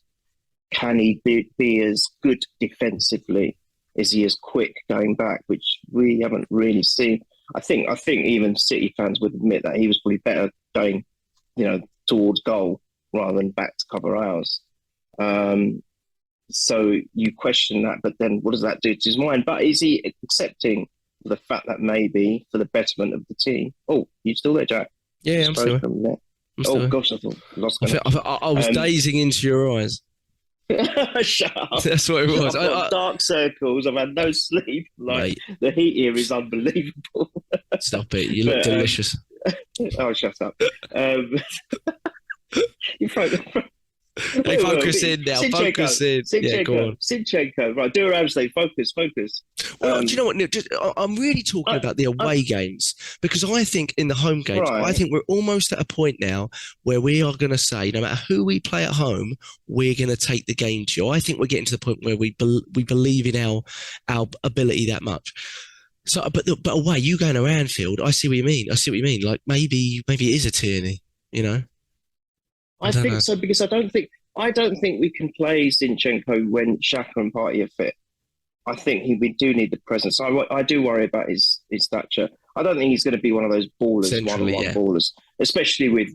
Speaker 4: Can he be as good defensively? Is he as quick going back, which we haven't really seen? I think even City fans would admit that he was probably better going, towards goal rather than back to cover ours. So you question that, but then what does that do to his mind? But is he accepting the fact that maybe for the betterment of the team? Oh, you still there, Jack?
Speaker 3: Yeah, I'm still there.
Speaker 4: Gosh, I thought I lost.
Speaker 3: I was dazing into your eyes.
Speaker 4: Shut up.
Speaker 3: That's what it was.
Speaker 4: I've got dark circles. I've had no sleep. Mate. The heat here is unbelievable.
Speaker 3: Stop it. You look delicious.
Speaker 4: Oh, shut up.
Speaker 3: Hey, focus in now. Focus in. Yeah, go on.
Speaker 4: Zinchenko. Right, do a Ramsey. Focus.
Speaker 3: Well, do you know what, Neil? I'm really talking about the away games, because I think in the home games, I think we're almost at a point now where we are going to say, no matter who we play at home, we're going to take the game to you. I think we're getting to the point where we believe in our ability that much. So, but away, you going to Anfield, I see what you mean. Like maybe it is a Tierney,
Speaker 4: I think so, because I don't think we can play Zinchenko when Xhaka and Partey are fit. I think we do need the presence. I do worry about his stature. I don't think he's going to be one of those ballers, one-on-one ballers, especially with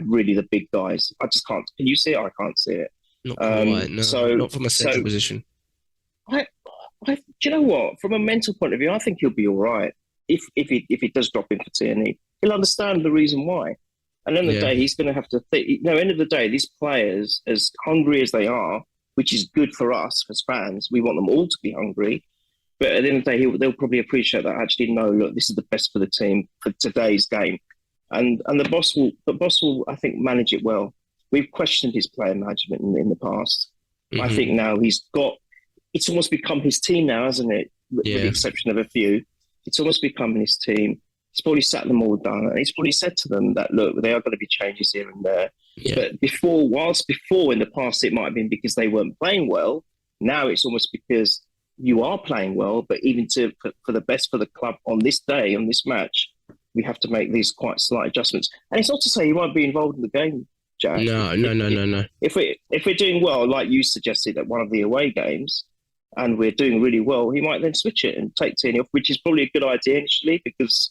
Speaker 4: really the big guys. I just can't. Can you see it? I can't see it.
Speaker 3: Not quite, no. So not from a central position.
Speaker 4: Do you know what? From a mental point of view, I think he'll be all right if he does drop in for Tierney. He'll understand the reason why. And at the end of the day, he's going to have to think. End of the day, these players, as hungry as they are, which is good for us as fans, we want them all to be hungry. But at the end of the day, they'll probably appreciate that. Actually, no, look, this is the best for the team for today's game, and the boss will, I think, manage it well. We've questioned his player management in the past. Mm-hmm. I think now it's almost become his team now, hasn't it? With the exception of a few, it's almost become his team. He's probably sat them all down, and he's probably said to them that, look, there are going to be changes here and there. Yeah. But before in the past it might have been because they weren't playing well, now it's almost because you are playing well, but even for the best for the club on this day, on this match, we have to make these quite slight adjustments. And it's not to say he won't be involved in the game, Jack.
Speaker 3: No.
Speaker 4: If we're doing well, like you suggested at one of the away games, and we're doing really well, he might then switch it and take Tierney off, which is probably a good idea initially, because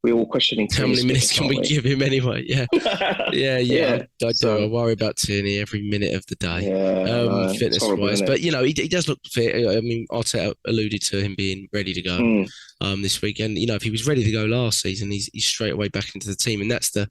Speaker 4: we're all questioning
Speaker 3: how many minutes can we give him anyway? Yeah. I worry about Tierney every minute of the day, fitness-wise. But, he does look fit. I mean, Arteta alluded to him being ready to go this weekend. If he was ready to go last season, he's straight away back into the team. And that's the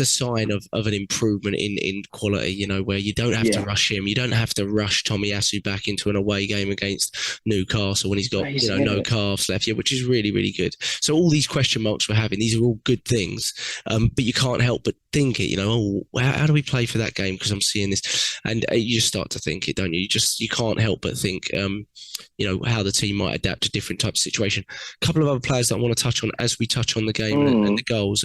Speaker 3: sign of an improvement in quality, where you don't have to rush him. You don't have to rush Tomiyasu back into an away game against Newcastle when he's got, no calves left, which is really, really good. So all these question marks we're having, these are all good things, but you can't help but think it, how do we play for that game? Because I'm seeing this, and you just start to think it, don't you? You can't help but think, how the team might adapt to different types of situation. A couple of other players that I want to touch on as we touch on the game and the goals.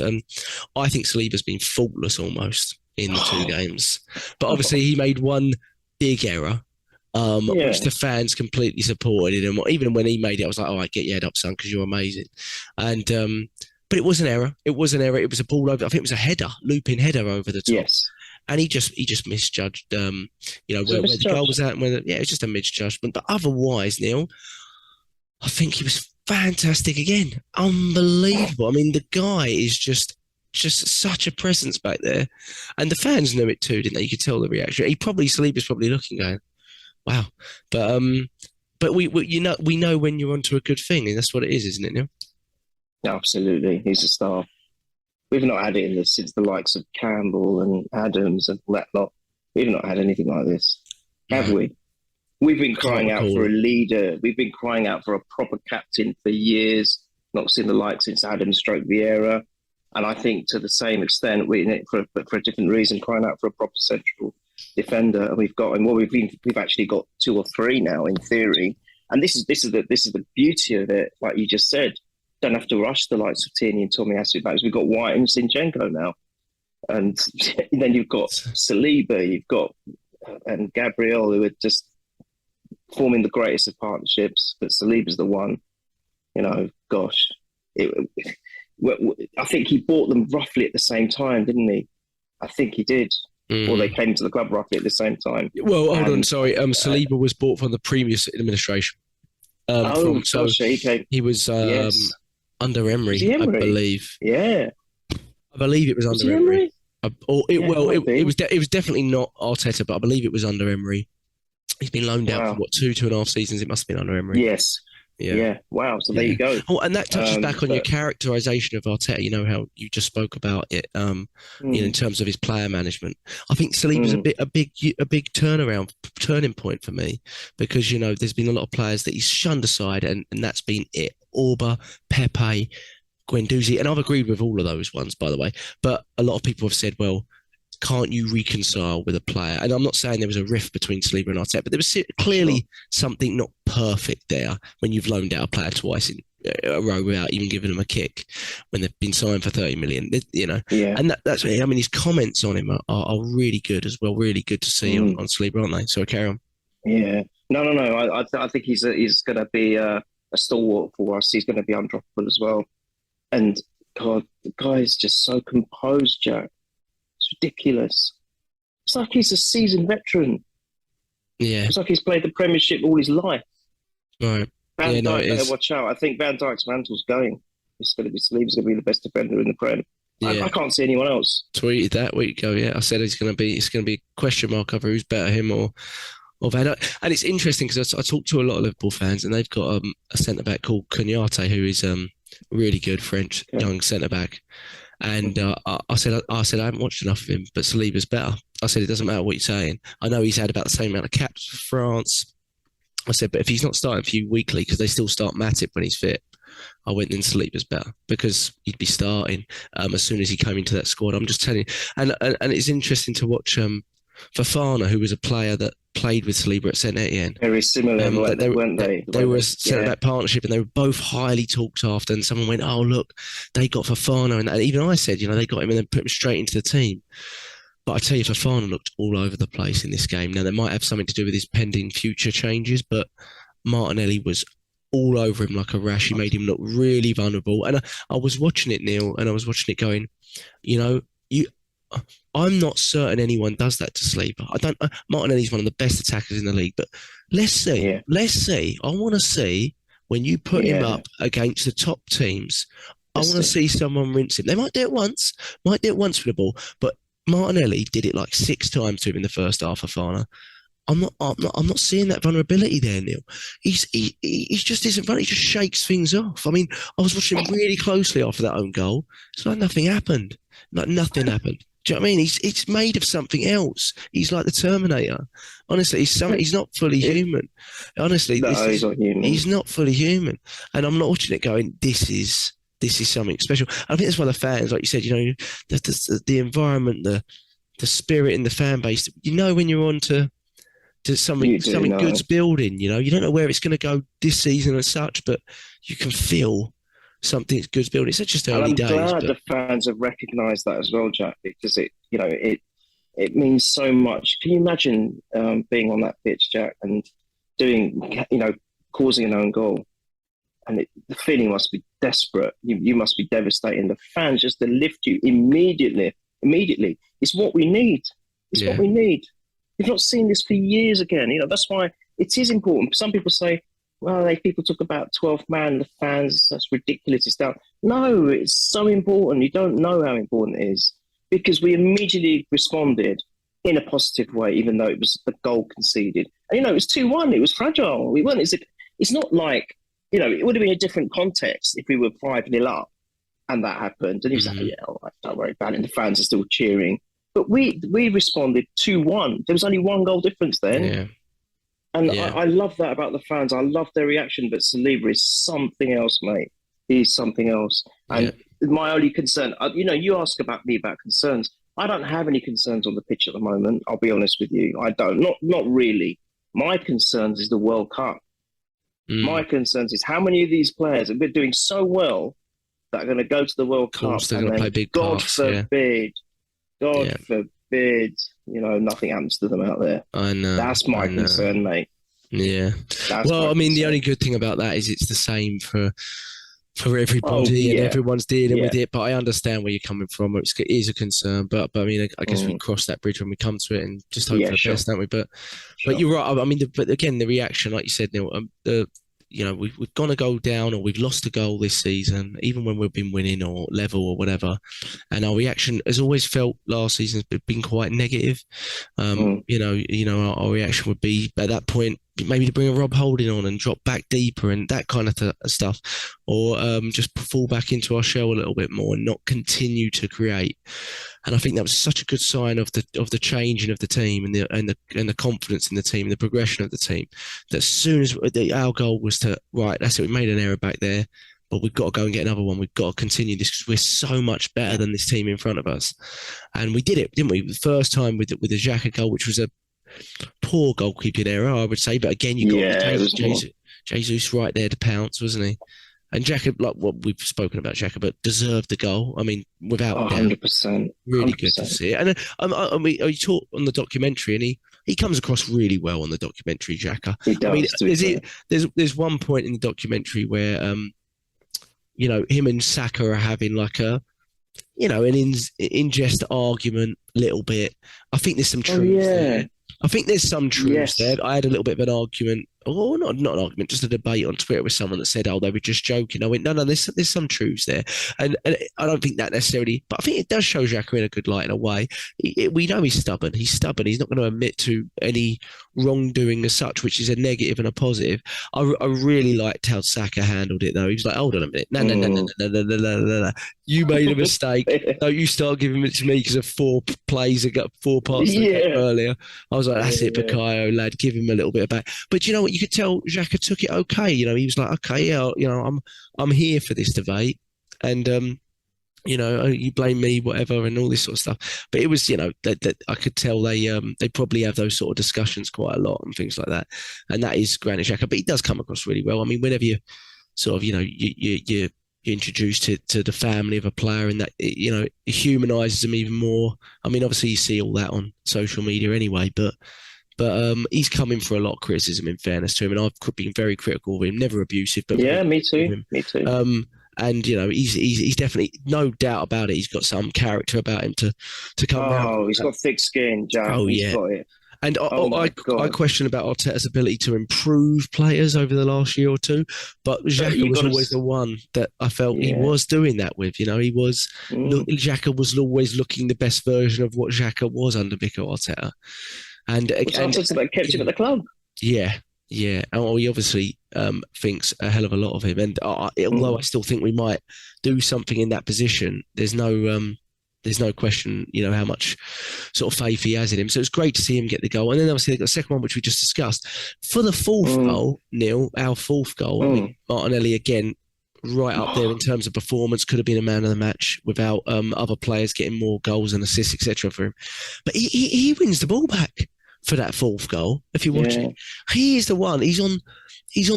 Speaker 3: I think Saliba's been faultless almost. in the 2 games. But obviously he made one big error, which the fans completely supported. And even when he made it, I was like, all right, get your head up, son, because you're amazing. And but it was an error. It was a ball over. I think it was a header, looping header over the top.
Speaker 4: Yes.
Speaker 3: And he just misjudged, where the goal was at. And it's just a misjudgment. But otherwise, Neil, I think he was fantastic again. Unbelievable. I mean, the guy is just such a presence back there. And the fans knew it too, didn't they? You could tell the reaction. Saliba's probably looking, going, wow. But we know when you're onto a good thing, and that's what it is, isn't it, Neil?
Speaker 4: Absolutely. He's a star. We've not had it since the likes of Campbell and Adams and all that lot. We've not had anything like this, have we? We've been crying out for a leader. We've been crying out for a proper captain for years. Not seen the like since Adams / Vieira. And I think to the same extent, for a different reason, crying out for a proper central defender. And we've got, and we've actually got 2 or 3 now in theory. And this is the beauty of it. Like you just said, don't have to rush the likes of Tierney and Tomiyasu back. We've got White and Zinchenko now, and then you've got Saliba, you've got and Gabriel, who are just forming the greatest of partnerships. But Saliba's the one. Gosh, I think he bought them roughly at the same time, didn't he? I think he did. Or they came to the club roughly at the same time.
Speaker 3: Well, hold on, sorry. Saliba was bought from the previous administration. He was under Emery, I believe.
Speaker 4: Yeah,
Speaker 3: I believe it was under Emery. It was definitely not Arteta, but I believe it was under Emery. He's been loaned out for 2.5 seasons. It must have been under Emery.
Speaker 4: Yes. Yeah. Wow. So there you go.
Speaker 3: Oh, and that touches back on your characterisation of Arteta. You know how you just spoke about it. In terms of his player management, I think Saliba's a big turning point for me, because there's been a lot of players that he's shunned aside, and that's been it. Orba, Pepe, Guendouzi, and I've agreed with all of those ones, by the way. But a lot of people have said, well, can't you reconcile with a player? And I'm not saying there was a rift between Saliba and Arteta, but there was clearly something not perfect there when you've loaned out a player twice in a row without even giving them a kick when they've been signed for 30 million. And that's what, I mean, his comments on him are really good as well. Really good to see on Saliba, aren't they? So carry on.
Speaker 4: Yeah. No. I think he's going to be a stalwart for us. He's going to be undroppable as well. And God, the guy is just so composed, Jack. It's ridiculous. It's like he's a seasoned veteran.
Speaker 3: Yeah.
Speaker 4: It's like he's played the Premiership all his life.
Speaker 3: Right.
Speaker 4: Van Dijk, better watch out. I think Van Dijk's mantle's going. Saliba's going to be the best defender in the Prem. Yeah. I can't see anyone else.
Speaker 3: Tweeted that week ago. Yeah, I said it's going to be a question mark over who's better, him or Van Dijk. And it's interesting because I talked to a lot of Liverpool fans, and they've got a centre back called Konaté, who is really good French young centre back. And I said I haven't watched enough of him, but Saliba's better. I said it doesn't matter what you're saying. I know he's had about the same amount of caps for France. I said, but if he's not starting for you weekly, because they still start Matip when he's fit, I went in Saliba's better, because he'd be starting as soon as he came into that squad. I'm just telling you. And it's interesting to watch Fofana, who was a player that played with Saliba at Saint Etienne.
Speaker 4: Very similar, weren't they?
Speaker 3: They were a centre-back partnership, and they were both highly talked after. And someone went, "Oh, look, they got Fofana," and even I said, they got him and then put him straight into the team. But I tell you, Fofana looked all over the place in this game. Now, that might have something to do with his pending future changes, but Martinelli was all over him like a rash. He made him look really vulnerable. And I was watching it, Neil, and I was watching it going, I'm not certain anyone does that to Saliba. Martinelli's one of the best attackers in the league, but let's see. Yeah. Let's see. I want to see when you put him up against the top teams. I want to see someone rinse him. They might do it once with the ball, but Martinelli did it like 6 times to him in the first half of Fofana. I'm not seeing that vulnerability there, Neil. He's just isn't funny. He just shakes things off. I mean, I was watching him really closely after that own goal. It's like nothing happened. Like nothing happened. Do you know what I mean? It's made of something else. He's like the Terminator. Honestly, he's not fully human. Honestly,
Speaker 4: he's not human.
Speaker 3: He's not fully human. And I'm not watching it going, this is something special. I think that's why the fans, like you said, the environment, the spirit in the fan base, when you're on to something good's building, you don't know where it's going to go this season as such, but you can feel something good's building. It's not just early days.
Speaker 4: I'm glad the fans have recognised that as well, Jack, because it it means so much. Can you imagine being on that pitch, Jack, and doing, causing an own goal? And the feeling must be desperate. You must be devastating. The fans just to lift you immediately. It's what we need. It's what we need. We've not seen this for years again. That's why it is important. Some people say, well, people talk about 12th man, the fans, that's ridiculous. It's down. No, it's so important. You don't know how important it is, because we immediately responded in a positive way, even though it was the goal conceded. And, it was 2-1. It was fragile. We weren't. It's not like, it would have been a different context if we were 5-0 up and that happened. And he was like, yeah, all right, don't worry about it. And the fans are still cheering. But we responded 2-1. There was only one goal difference then.
Speaker 3: Yeah.
Speaker 4: And I love that about the fans. I love their reaction. But Saliba is something else, mate. He's something else. And my only concern, you ask me about concerns. I don't have any concerns on the pitch at the moment. I'll be honest with you. I don't. Not really. My concerns is the World Cup. My concerns is how many of these players have been doing so well that are going to go to the World Cup.
Speaker 3: They're going to play big parts.
Speaker 4: God forbid, nothing happens to them out there.
Speaker 3: I know.
Speaker 4: That's my concern, mate.
Speaker 3: Yeah. The only good thing about that is it's the same for everybody, and everyone's dealing with it. But I understand where you're coming from. It is a concern, but I guess we cross that bridge when we come to it, and just hope for the best, don't we? But you're right. But again, the reaction, like you said, Neil, we've gone a goal down, or we've lost a goal this season, even when we've been winning or level or whatever. And our reaction has always felt last season has been quite negative. Our reaction would be at that point maybe to bring a Rob Holding on and drop back deeper and that kind of stuff, or just fall back into our shell a little bit more and not continue to create. And I think that was such a good sign of the changing of the team and the confidence in the team and the progression of the team. That as soon as our goal was to, right, that's it, we made an error back there, but we've got to go and get another one. We've got to continue this because we're so much better than this team in front of us. And we did it, didn't we? The first time with the Xhaka goal, which was a poor goalkeeping error, I would say. But again, you got Jesus right there to pounce, wasn't he? And Xhaka, like what we've spoken about Xhaka, but deserved the goal. I mean, without doubt.
Speaker 4: 100%.
Speaker 3: Really good to see it. And you talk on the documentary, and he comes across really well on the documentary, Xhaka.
Speaker 4: He does.
Speaker 3: There's one point in the documentary where, him and Saka are having like an in-jest argument a little bit. I think there's some truth there. I think there's some truth there. I had a little bit of an argument, or not an argument, just a debate on Twitter with someone that said, they were just joking. I went, no, there's some truth there. And I don't think that necessarily, but I think it does show Xhaka in a good light in a way. We know he's stubborn. He's not going to admit to any wrongdoing as such, which is a negative and a positive. I really liked how Saka handled it, though. He was like, hold on a minute. No. You made a mistake. Don't you start giving it to me because of 4 plays, got 4 parts earlier. I was like, that's it, Bukayo, lad. Give him a little bit of back. But you know what? You could tell Xhaka took it okay. He was like, okay, I'm here for this debate. And, you blame me, whatever, and all this sort of stuff. But it was, that I could tell they probably have those sort of discussions quite a lot and things like that. And that is Granit Xhaka. But he does come across really well. I mean, whenever you sort of, you're introduced to the family of a player, and that it humanises them even more. I mean, obviously you see all that on social media anyway, but he's come in for a lot of criticism, in fairness to him, and I've been very critical of him, never abusive, but
Speaker 4: me too.
Speaker 3: And he's definitely, no doubt about it, he's got some character about him to come out.
Speaker 4: He's got thick skin, Jack. He's got it.
Speaker 3: And I question about Arteta's ability to improve players over the last year or two, but Xhaka was always the one that I felt he was doing that with. He was Xhaka was always looking the best version of what Xhaka was under Mikel Arteta, and
Speaker 4: kept him at the club.
Speaker 3: Yeah, and he obviously thinks a hell of a lot of him. And although I still think we might do something in that position, there's no question, how much sort of faith he has in him. So it's great to see him get the goal. And then obviously they got the second one, which we just discussed. For the fourth goal, Neil, our fourth goal, I mean, Martinelli again, right up there in terms of performance, could have been a man of the match without other players getting more goals and assists, etc. for him. But he wins the ball back for that fourth goal. If you watch it, he is the one. He's on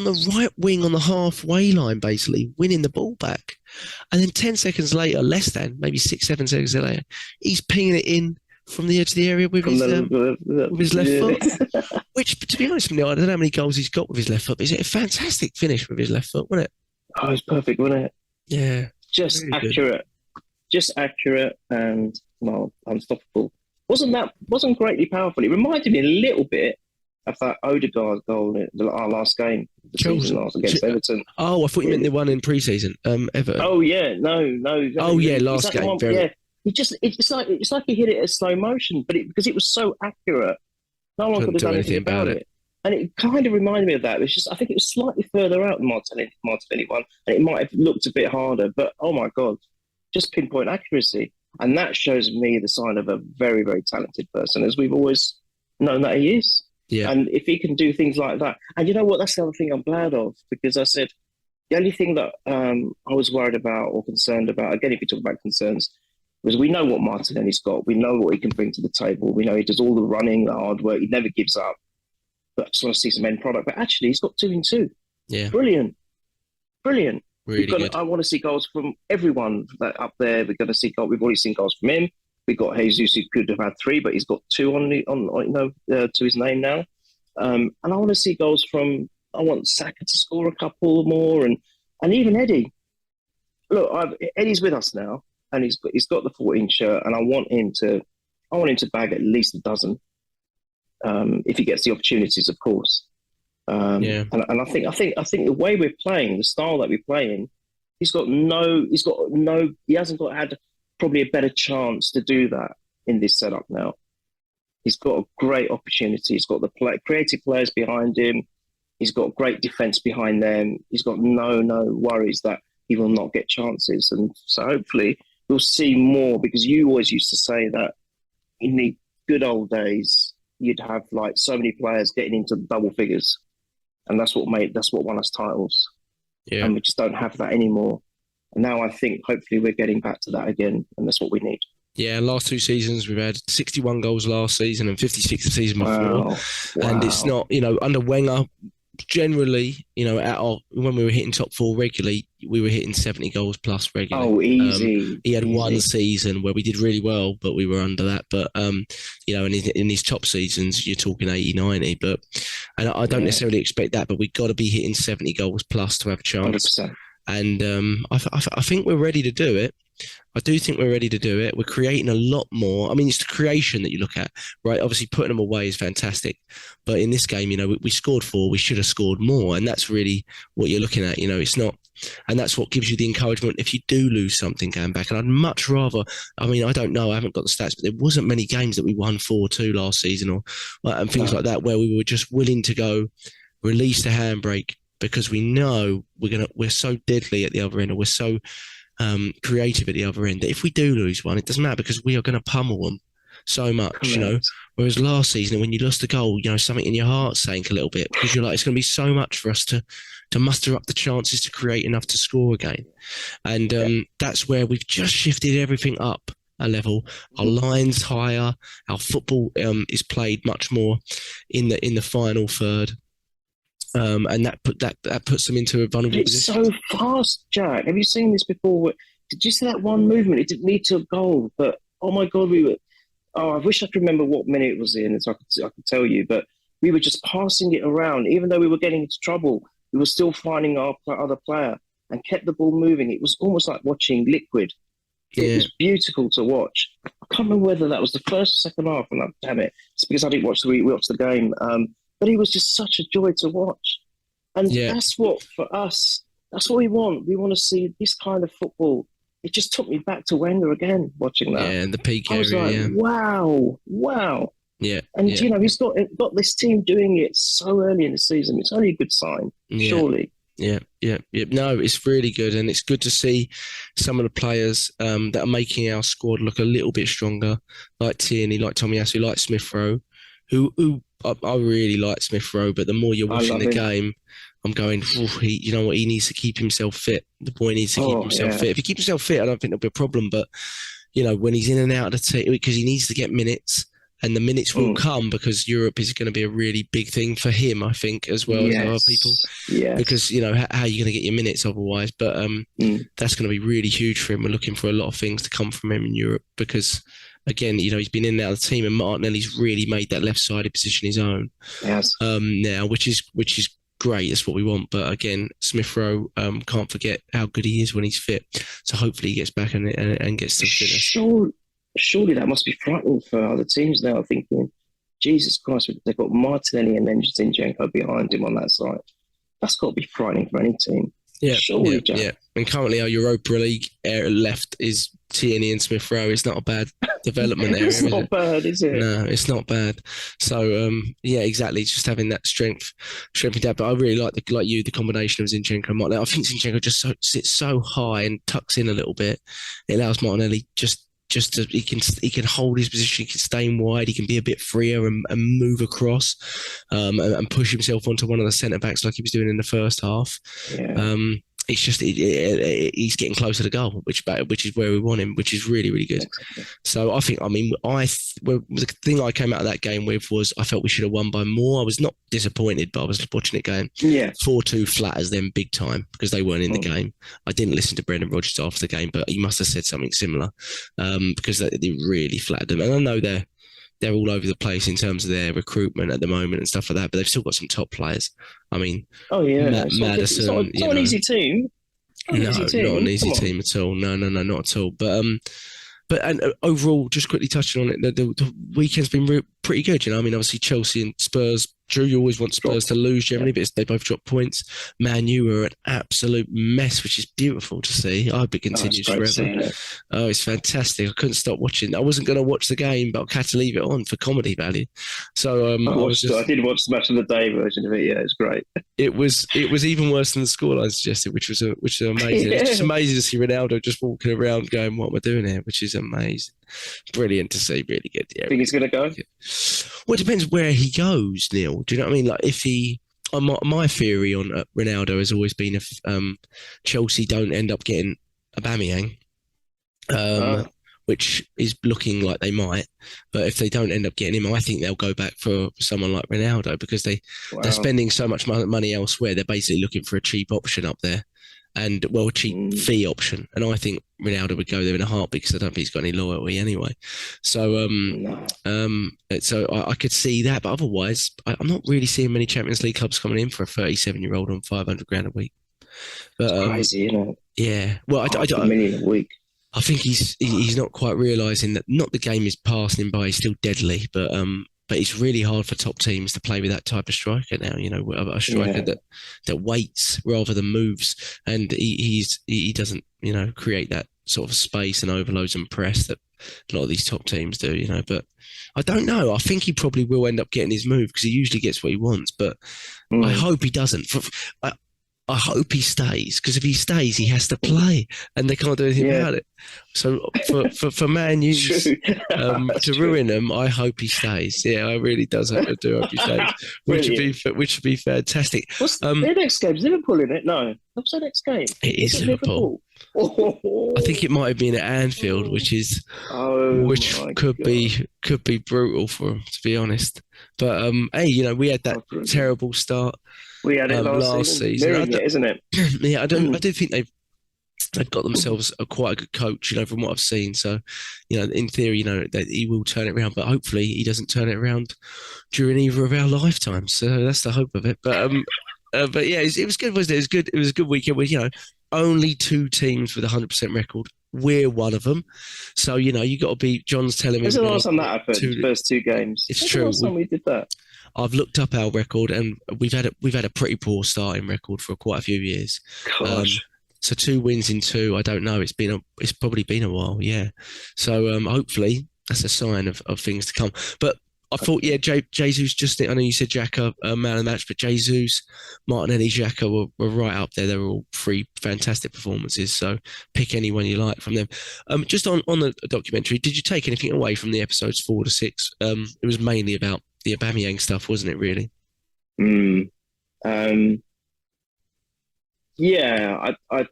Speaker 3: the right wing on the halfway line, basically winning the ball back. And then 10 seconds later, less than maybe 6-7 seconds later, he's pinging it in from the edge of the area with his left foot. Which, to be honest with you, I don't know how many goals he's got with his left foot. But is it a fantastic finish with his left foot, wasn't it?
Speaker 4: Oh, it's perfect, wasn't it?
Speaker 3: Yeah.
Speaker 4: Just
Speaker 3: really
Speaker 4: accurate. Just accurate and, well, unstoppable. Wasn't greatly powerful. It reminded me a little bit of that Odegaard goal in our last game, the season last against Everton.
Speaker 3: Oh, I thought you meant the one in pre-season, Everton.
Speaker 4: Oh yeah, no.
Speaker 3: Oh yeah, last game.
Speaker 4: One, yeah, it's like he hit it at slow motion, but because it was so accurate, no one could have done anything about it. And it kind of reminded me of that. It's just, I think it was slightly further out than Martinelli one, and it might have looked a bit harder. But oh my god, just pinpoint accuracy, and that shows me the sign of a very, very talented person, as we've always known that he is.
Speaker 3: Yeah.
Speaker 4: And if he can do things like that, and you know what, that's the other thing I'm glad of, because I said the only thing that I was worried about or concerned about, again, if you talk about concerns, was we know what Martinelli's got. We know what he can bring to the table. We know he does all the running, the hard work. He never gives up. But I just want to see some end product. But actually, he's got 2 in 2.
Speaker 3: Yeah.
Speaker 4: Brilliant.
Speaker 3: Really good.
Speaker 4: I want to see goals from everyone that up there. We're going to see goals. We've already seen goals from him. We've got Jesus, who could have had 3, but he's got 2 to his name now. And I want to see goals from. I want Xhaka to score a couple more, and even Eddie. Look, Eddie's with us now, and he's got the 14 shirt, and I want him to bag at least a dozen, if he gets the opportunities, of course. And I think the way we're playing, the style that we're playing, he hasn't had probably a better chance to do that in this setup now. He's got a great opportunity. He's got the creative players behind him. He's got great defence behind them. He's got no worries that he will not get chances. And so hopefully we'll see more, because you always used to say that in the good old days, you'd have like so many players getting into double figures. And that's what won us titles. Yeah. And we just don't have that anymore. And now I think hopefully we're getting back to that again, and that's what we need.
Speaker 3: Yeah, last 2 seasons we've had 61 goals last season and 56 the season before. Wow. And it's not, under Wenger, generally, when we were hitting top 4 regularly, we were hitting 70 goals plus regularly.
Speaker 4: Oh, easy.
Speaker 3: He had one season where we did really well, but we were under that. But, in his top seasons, you're talking 80, 90. And I don't necessarily expect that, but we've got to be hitting 70 goals plus to have a chance.
Speaker 4: 100%.
Speaker 3: And I think we're ready to do it. I do think we're ready to do it. We're creating a lot more. I mean, it's the creation that you look at, right? Obviously, putting them away is fantastic. But in this game, we scored 4. We should have scored more. And that's really what you're looking at. It's not. And that's what gives you the encouragement if you do lose something going back. And I'd much rather, I don't know, I haven't got the stats, but there wasn't many games that we won 4-2 last season and things like that, where we were just willing to go release the handbrake, because we know we're so deadly at the other end, or we're so creative at the other end, that if we do lose one, it doesn't matter, because we are going to pummel them so much, Whereas last season, when you lost a goal, something in your heart sank a little bit, because you're like, it's going to be so much for us to muster up the chances to create enough to score again. And that's where we've just shifted everything up a level. Our line's higher. Our football is played much more in the final third. And that puts them into a vulnerable position.
Speaker 4: It's so fast, Jack. Have you seen this before? Did you see that one movement? It didn't lead to a goal, but oh my God, I wish I could remember what minute it was in, so I could tell you. But we were just passing it around, even though we were getting into trouble. We were still finding our other player and kept the ball moving. It was almost like watching liquid. It was beautiful to watch. I can't remember whether that was the first or second half. And damn it, it's because I didn't watch the game. But it was just such a joy to watch. And that's what, for us, that's what we want. We want to see this kind of football. It just took me back to Wenger again, watching that.
Speaker 3: Yeah, and the peak
Speaker 4: area, I was like, wow.
Speaker 3: Yeah.
Speaker 4: And, he's got this team doing it so early in the season. It's only a good sign, surely.
Speaker 3: Yeah. No, it's really good. And it's good to see some of the players that are making our squad look a little bit stronger, like Tierney, like Tomiyasu, like Smith-Rowe, who I really like Smith-Rowe, but the more you're watching the game, I'm going, he needs to keep himself fit. The boy needs to keep himself fit. If he keeps himself fit, I don't think there'll be a problem. But, when he's in and out of the team, because he needs to get minutes, and the minutes will come, because Europe is going to be a really big thing for him, I think, as well as other people.
Speaker 4: Yes.
Speaker 3: Because, how are you going to get your minutes otherwise? But that's going to be really huge for him. We're looking for a lot of things to come from him in Europe, because again, he's been in and out of the team, and Martinelli's really made that left-sided position his own.
Speaker 4: Yes.
Speaker 3: Now, which is great. That's what we want. But again, Smith Rowe, can't forget how good he is when he's fit. So hopefully he gets back and gets some fitness.
Speaker 4: Surely that must be frightening for other teams now, thinking, Jesus Christ, they've got Martinelli and then Zinchenko behind him on that side. That's got to be frightening for any team.
Speaker 3: Yeah,
Speaker 4: surely, Jack.
Speaker 3: yeah. And currently our Europa League left is Tierney and Smith Rowe. It's not a bad development area.
Speaker 4: It's not bad, is it?
Speaker 3: No, it's not bad. So yeah, exactly. It's just having that strength in depth. But I really like the combination of Zinchenko and Martinelli. I think Zinchenko just sits so high and tucks in a little bit. It allows Martinelli just to he can hold his position, he can stay in wide, he can be a bit freer and move across, and push himself onto one of the centre backs like he was doing in the first half.
Speaker 4: Yeah.
Speaker 3: It's just he's getting closer to goal, which is where we want him, which is really, really good.
Speaker 4: Exactly.
Speaker 3: So the thing I came out of that game with was I felt we should have won by more. I was not disappointed, but I was watching it going 4-2 flatters them big time because they weren't in the game. I didn't listen to Brendan Rodgers after the game, but he must have said something similar because they really flattered them. And I know they're all over the place in terms of their recruitment at the moment and stuff like that, but they've still got some top players. I mean, Maddison.
Speaker 4: It's not an easy team.
Speaker 3: Not an easy team at all. No, not at all. But overall, just quickly touching on it, the weekend's been pretty good. I mean, obviously Chelsea and Spurs drew. You always want Spurs to lose generally, but they both dropped points. Man U were an absolute mess, which is beautiful to see. I hope it continues forever. Oh, it's fantastic. I couldn't stop watching. I wasn't going to watch the game, but I had to leave it on for comedy value. So
Speaker 4: I did watch the match of the day version of it. Yeah, it's great. It was
Speaker 3: even worse than the scoreline suggested, which was amazing. It's just amazing to see Ronaldo just walking around going, "What am I doing here?" Which is amazing. Brilliant to see, really good. Yeah,
Speaker 4: think he's going to go?
Speaker 3: Well, it depends where he goes, Neil. Do you know what I mean? Like if he, my theory on Ronaldo has always been if Chelsea don't end up getting Aubameyang, which is looking like they might, but if they don't end up getting him, I think they'll go back for someone like Ronaldo because they're spending so much money elsewhere. They're basically looking for a cheap option up there. And a cheap fee option, and I think Ronaldo would go there in a heartbeat because I don't think he's got any loyalty anyway. So, so I could see that, but otherwise, I'm not really seeing many Champions League clubs coming in for a 37-year-old on $500,000 a week. But
Speaker 4: it's crazy, isn't it?
Speaker 3: Yeah, well,
Speaker 4: $1 million a week.
Speaker 3: I think he's not quite realising that not the game is passing him by, he's still deadly, but it's really hard for top teams to play with that type of striker now. A striker that waits rather than moves, and he doesn't create that sort of space and overloads and press that a lot of these top teams do. But I don't know. I think he probably will end up getting his move because he usually gets what he wants. But I hope he doesn't. I hope he stays because if he stays, he has to play, and they can't do anything about it. So for Man U to ruin him, I hope he stays. Yeah, I really do hope he stays, which would be fantastic.
Speaker 4: What's their next game? Is Liverpool in it? No, what's their next game?
Speaker 3: It is Liverpool. I think it might have been at Anfield, which could be brutal for him, to be honest. But hey, we had that terrible start.
Speaker 4: We had it last season. Isn't it?
Speaker 3: Yeah, I do think they've got themselves quite a good coach, from what I've seen. So, in theory, that he will turn it around, but hopefully he doesn't turn it around during either of our lifetimes. So that's the hope of it. But yeah, it was good, wasn't it? It was good. It was a good weekend with only 2 teams with a 100% record. We're one of them. So you got to be. John's telling me.
Speaker 4: When's the last time that happened? The first 2 games.
Speaker 3: It's true.
Speaker 4: The last time we did that.
Speaker 3: I've looked up our record, and we've had a pretty poor starting record for quite a few years. So 2 wins in 2. I don't know. It's probably been a while. Yeah. So hopefully that's a sign of things to come. But I thought, Jesus. I know you said Xhaka man of the match, but Jesus, Martinelli, Xhaka were right up there. They were all 3 fantastic performances. So pick anyone you like from them. Just on the documentary, did you take anything away from the episodes 4 to 6? It was mainly about the Aubameyang stuff, wasn't it? Really?
Speaker 4: Yeah, I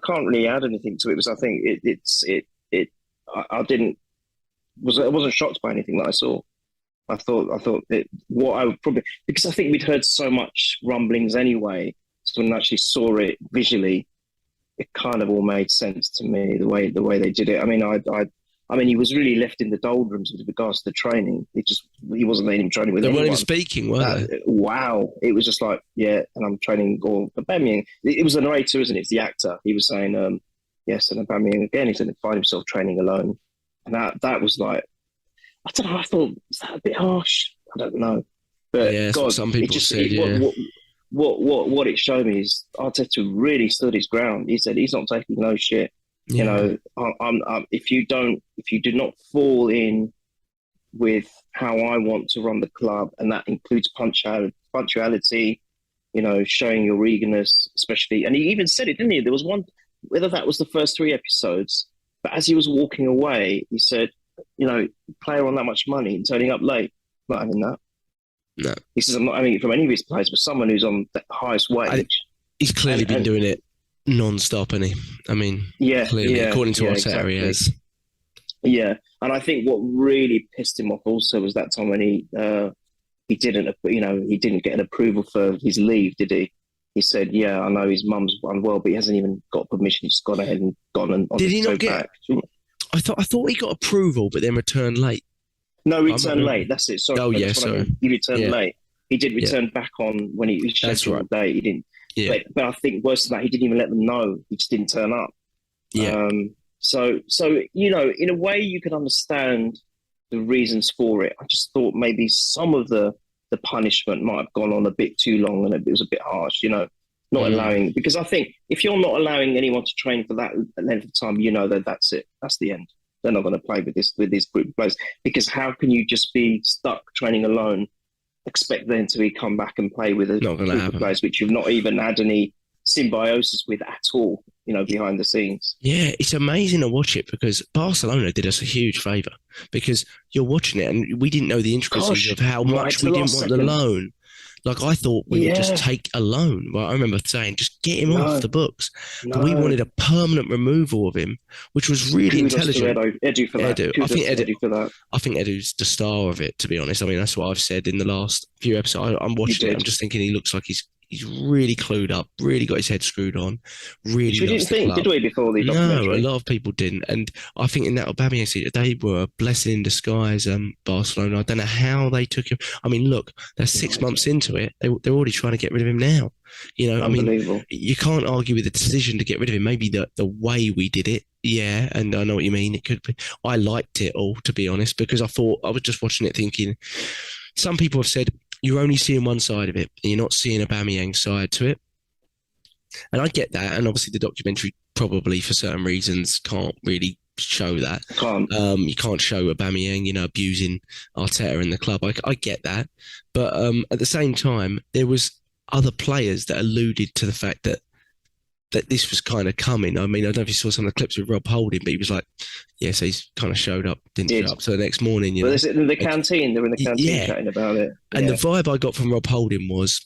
Speaker 4: can't really add anything to it because I think I wasn't shocked by anything that I saw. I thought that what I would probably, because I think we'd heard so much rumblings anyway, so when I actually saw it visually, it kind of all made sense to me the way they did it. I mean, I mean, he was really left in the doldrums with regards to the training. He wasn't letting him training with
Speaker 3: They
Speaker 4: anyone.
Speaker 3: weren't even speaking, were they?
Speaker 4: Wow. It was just like, yeah, and I'm training, or Aubameyang. It was the narrator, isn't it? It's the actor. He was saying, yes, and Aubameyang again, he's going to find himself training alone. And that was like, I don't know, I thought, is that a bit harsh? I don't know. But
Speaker 3: yeah,
Speaker 4: God,
Speaker 3: some people said, yeah.
Speaker 4: What it showed me is Arteta really stood his ground. He said he's not taking no shit.
Speaker 3: Yeah.
Speaker 4: You know, if you do not fall in with how I want to run the club, and that includes punctuality, you know, showing your eagerness, especially. And he even said it, didn't he? There was one, whether that was the first 3 episodes, but as he was walking away, he said, you know, player on that much money and turning up late, not having that.
Speaker 3: No.
Speaker 4: He says, I'm not having it from any of his players, but someone who's on the highest wage.
Speaker 3: He's clearly been doing it non-stop, hasn't he? I mean, clearly, according to Arteta, he has.
Speaker 4: Yeah, and I think what really pissed him off also was that time when he didn't get an approval for his leave, did he? He said, yeah, I know his mum's unwell, but he hasn't even got permission. He's gone ahead and gone and on
Speaker 3: did he not
Speaker 4: get?
Speaker 3: Back. I thought he got approval, but then returned late.
Speaker 4: No, returned late. That's it. Sorry.
Speaker 3: Oh, yeah, sorry.
Speaker 4: I mean. He returned late. He did return back on when he was scheduled the day. He didn't. Yeah. But I think worse than that, he didn't even let them know. He just didn't turn up.
Speaker 3: Yeah.
Speaker 4: So you know, in a way, you could understand the reasons for it. I just thought maybe some of the punishment might have gone on a bit too long and it was a bit harsh. You know, not allowing, because I think if you're not allowing anyone to train for that length of time, you know that's it. That's the end. They're not going to play with this group of players, because how can you just be stuck training alone, expect them to come back and play with a group of players which you've not even had any symbiosis with at all, you know, behind the scenes.
Speaker 3: Yeah, it's amazing to watch it, because Barcelona did us a huge favour, because you're watching it and we didn't know the intricacies of how much we didn't want the loan. Like, I thought we would just take a loan. Well, I remember saying, just get him off the books. But we wanted a permanent removal of him, which was really intelligent.
Speaker 4: Edu for that.
Speaker 3: I think Edu for that. I think Edu's the star of it, to be honest. I mean, that's what I've said in the last few episodes. I'm watching it. I'm just thinking he looks like he's really clued up, really got his head screwed on, really
Speaker 4: we didn't think, did we, before the documentary?
Speaker 3: No, a lot of people didn't. And I think in that Aubameyang season, they were a blessing in disguise, Barcelona. I don't know how they took him. I mean, look, they're 6 months into it. They're already trying to get rid of him now. You know, I mean, you can't argue with the decision to get rid of him. Maybe the way we did it, yeah, and I know what you mean. It could be. I liked it all, to be honest, because I was just watching it thinking, some people have said, you're only seeing one side of it, and you're not seeing Aubameyang's side to it. And I get that, and obviously the documentary probably, for certain reasons, can't really show that. You can't show Aubameyang, you know, abusing Arteta in the club. I get that. But at the same time, there was other players that alluded to the fact that this was kind of coming. I mean, I don't know if you saw some of the clips with Rob Holding, but he was like, yes, he's kind of showed up, didn't show up. So the next morning, you know.
Speaker 4: In the canteen, they were in the canteen chatting about it.
Speaker 3: And the vibe I got from Rob Holding was,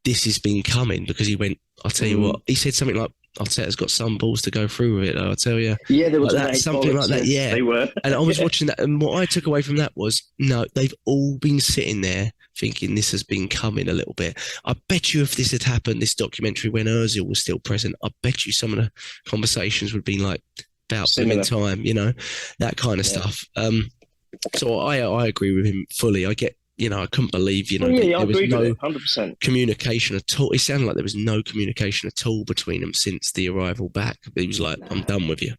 Speaker 3: this has been coming, because he went, I'll tell you what, he said something like, Arteta's got some balls to go through with it, I'll tell you.
Speaker 4: Yeah, there was
Speaker 3: like something like that, yeah.
Speaker 4: They were.
Speaker 3: And I was watching that, and what I took away from that was, no, they've all been sitting there thinking this has been coming a little bit. I bet you if this had happened, this documentary, when Ozil was still present, I bet you some of the conversations would have been like, about similar time, you know, that kind of stuff. So I agree with him fully. I get, you know, I couldn't believe, you know, there was no
Speaker 4: 100%.
Speaker 3: communication at all. It sounded like there was no communication at all between them since the arrival back. He was like, I'm done with you,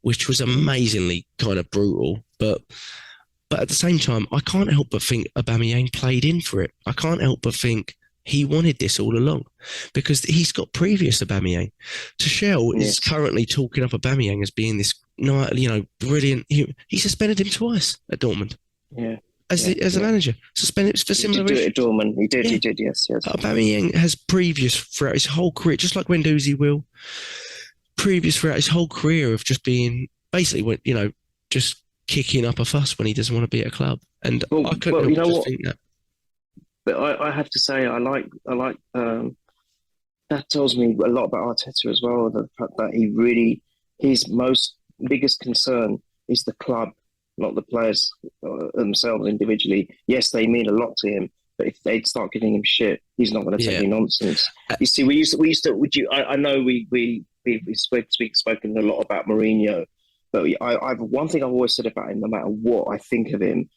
Speaker 3: which was amazingly kind of brutal. But at the same time, I can't help but think Aubameyang played in for it. I can't help but think he wanted this all along, because he's got previous Aubameyang. Tuchel is currently talking up Aubameyang as being this, you know, brilliant. He suspended him twice at Dortmund.
Speaker 4: Yeah.
Speaker 3: As a manager, suspended for similar reasons.
Speaker 4: He did do it at Dortmund. He did, yes.
Speaker 3: Aubameyang has previous throughout his whole career, just like Guendouzi will, previous throughout his whole career of just being, basically, you know, just kicking up a fuss when he doesn't want to be at a club. And I couldn't help but think that.
Speaker 4: But I have to say, I like that tells me a lot about Arteta as well. The fact that his biggest concern is the club, not the players themselves individually. Yes, they mean a lot to him, but if they'd start giving him shit, he's not going to take any nonsense. You see, we used to. I know we've spoken a lot about Mourinho But I've one thing I've always said about him, no matter what I think of him,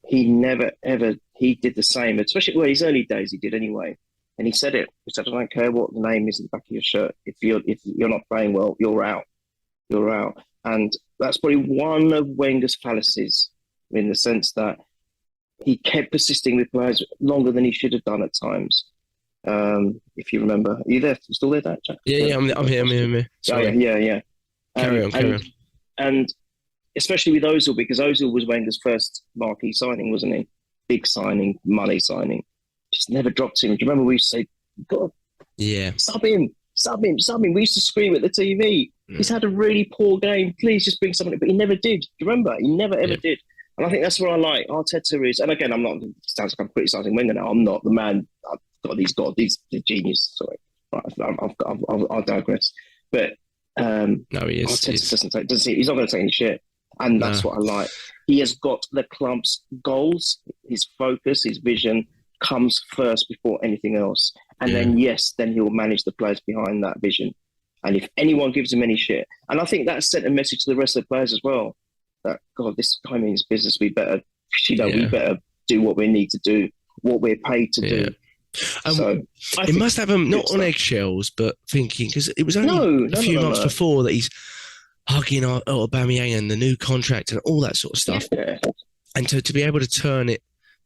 Speaker 4: he never ever he did the same. Especially his early days, he did anyway. And he said it. He said, "I don't care what the name is in the back of your shirt. If you're not playing well, you're out. You're out." And that's probably one of Wenger's fallacies, in the sense that he kept persisting with players longer than he should have done at times. If you remember, are you there? You still there, Jack?
Speaker 3: Yeah, I'm here. Sorry.
Speaker 4: Yeah.
Speaker 3: Carry on.
Speaker 4: And especially with Ozil, because Ozil was Wenger's first marquee signing, wasn't he? Big signing, money signing. Just never dropped him. Do you remember we used to say, God, sub him. We used to scream at the TV. He's had a really poor game. Please just bring someone in. But he never did. Do you remember? He never ever did. And I think that's what I like. Arteta is, and again, I'm not, it sounds like I'm criticising Wenger now. I'm not the man. He's the genius. Sorry. I'll digress. But
Speaker 3: no, he is.
Speaker 4: Arteta he's not going to take any shit. And that's what I like. He has got the club's goals, his focus, his vision comes first before anything else. And then he'll manage the players behind that vision. And if anyone gives him any shit, and I think that sent a message to the rest of the players as well, that, God, this guy means business. We better, we better do what we need to do, what we're paid to do. So
Speaker 3: it must have him not on eggshells, but thinking, because it was only a few months before that he's hugging Aubameyang and the new contract and all that sort of stuff. Yeah. And to be able to turn it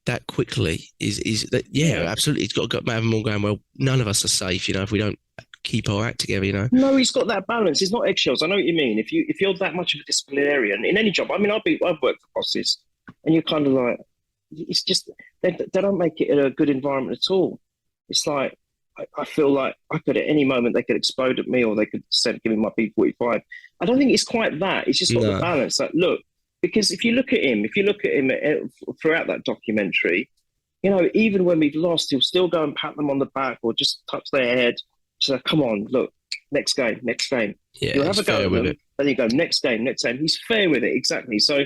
Speaker 3: that quickly is that, absolutely. It's got to have them all going, well, none of us are safe, if we don't keep our act together,
Speaker 4: No, he's got that balance. It's not eggshells. I know what you mean. If you're that much of a disciplinarian in any job, I mean, I've worked for bosses, and you're kind of like, it's just they don't make it a good environment at all. It's like I feel like I could at any moment they could explode at me, or they could give me my P45. I don't think it's quite that. It's just got the balance. Like, look, because if you look at him throughout that documentary, even when we've lost, he'll still go and pat them on the back or just touch their head. So come on, look, next game.
Speaker 3: Yeah,
Speaker 4: you'll have a go with them. Then you go next game. He's fair with it, exactly. So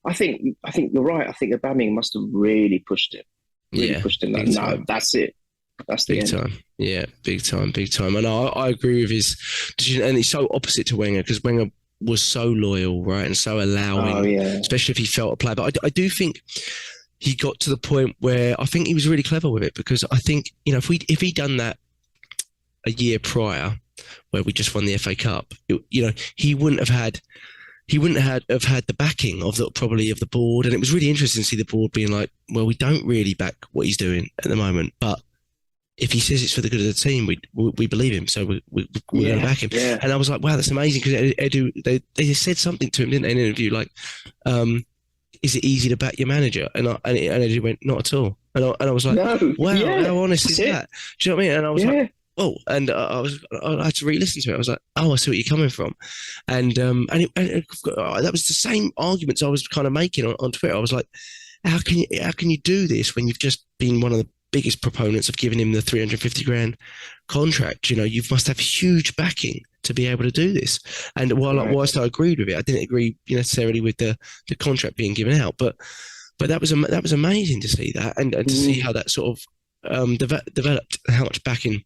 Speaker 4: I think you're right. I think Aubameyang must have really pushed him. Pushed him. No, that's it. That's the
Speaker 3: big time. Yeah, big time. And I agree with his decision. And it's so opposite to Wenger, because Wenger was so loyal, right, and so allowing, especially if he felt a player. But I do think he got to the point where I think he was really clever with it, because I think if he'd done that a year prior, where we just won the FA Cup, he wouldn't have had the backing of the board. And it was really interesting to see the board being like, well, we don't really back what he's doing at the moment, but if he says it's for the good of the team, we believe him, so we're going to back him. Yeah. And I was like, wow, that's amazing, because Edu, they said something to him, didn't they, in an interview, like, is it easy to back your manager? And Edu went, not at all. And I was like, wow, how honest is that? Do you know what I mean? And I was like, oh, and I had to re-listen to it. I was like, oh, I see what you're coming from, and that was the same arguments I was kind of making on Twitter. I was like, how can you do this when you've just been one of the biggest proponents of giving him the 350 grand contract? You must have huge backing to be able to do this. And whilst I agreed with it, I didn't agree necessarily with the contract being given out, but that was amazing to see that, and to see how that sort of developed, how much backing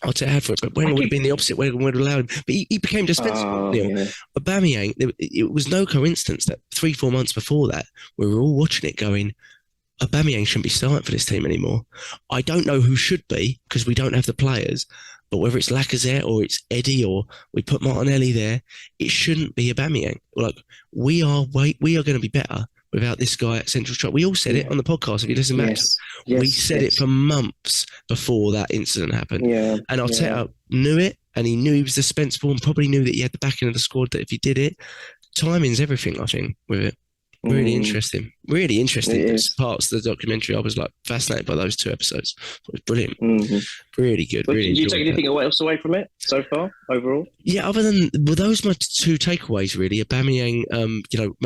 Speaker 3: Arteta had for it. But Wenger would have been the opposite. Wenger would have allowed him, but he became dispensable. Aubameyang, it was no coincidence that 3-4 months before that, we were all watching it going, Aubameyang shouldn't be starting for this team anymore. I don't know who should be, because we don't have the players, but whether it's Lacazette or it's Eddie or we put Martinelli there, it shouldn't be Aubameyang. Like, we are going to be better without this guy at central strike. We all said it on the podcast, if you listen back. We said it for months before that incident happened. Yeah. And Arteta knew it, and he knew he was dispensable, and probably knew that he had the backing of the squad, that if he did it, timing's everything, I think, with it. Really interesting. Parts of the documentary, I was like fascinated by those 2 episodes. It was brilliant. Really good. Really.
Speaker 4: Did you take anything else away from it so far, overall?
Speaker 3: Yeah, other than, those are my 2 takeaways, really. Aubameyang,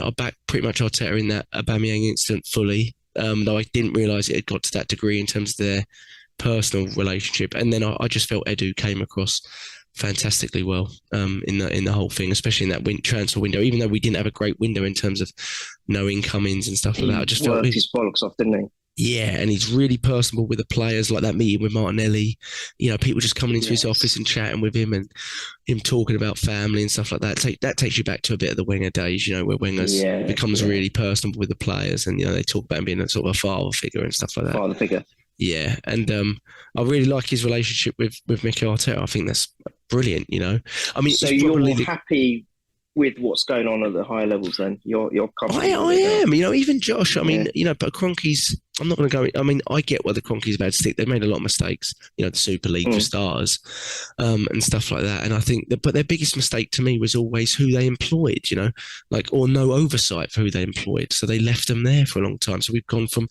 Speaker 3: I back pretty much Arteta in that Aubameyang incident fully, though I didn't realise it had got to that degree in terms of their personal relationship. And then I just felt Edu came across fantastically well in the whole thing, especially in that transfer window, even though we didn't have a great window in terms of no incomings and stuff like that. I just felt
Speaker 4: his bollocks off, didn't
Speaker 3: Yeah, and he's really personable with the players, like that meeting with Martinelli. People just coming into his office and chatting with him, and him talking about family and stuff like that. That takes you back to a bit of the Wenger days, where Wenger's becomes really personable with the players, and they talk about him being a sort of a father figure and stuff like that.
Speaker 4: Father figure.
Speaker 3: Yeah, and I really like his relationship with Mikel Arteta. I think that's brilliant. I mean,
Speaker 4: so you're happy with what's going on at the higher levels, then you're comfortable.
Speaker 3: I am. Even Josh. I mean, but Kroenke's. I'm not going to go. I mean, I get why the Kroenke's bad stick. They made a lot of mistakes. The Super League for starters, and stuff like that. And I think but their biggest mistake to me was always who they employed. Or no oversight for who they employed. So they left them there for a long time. So we've gone from,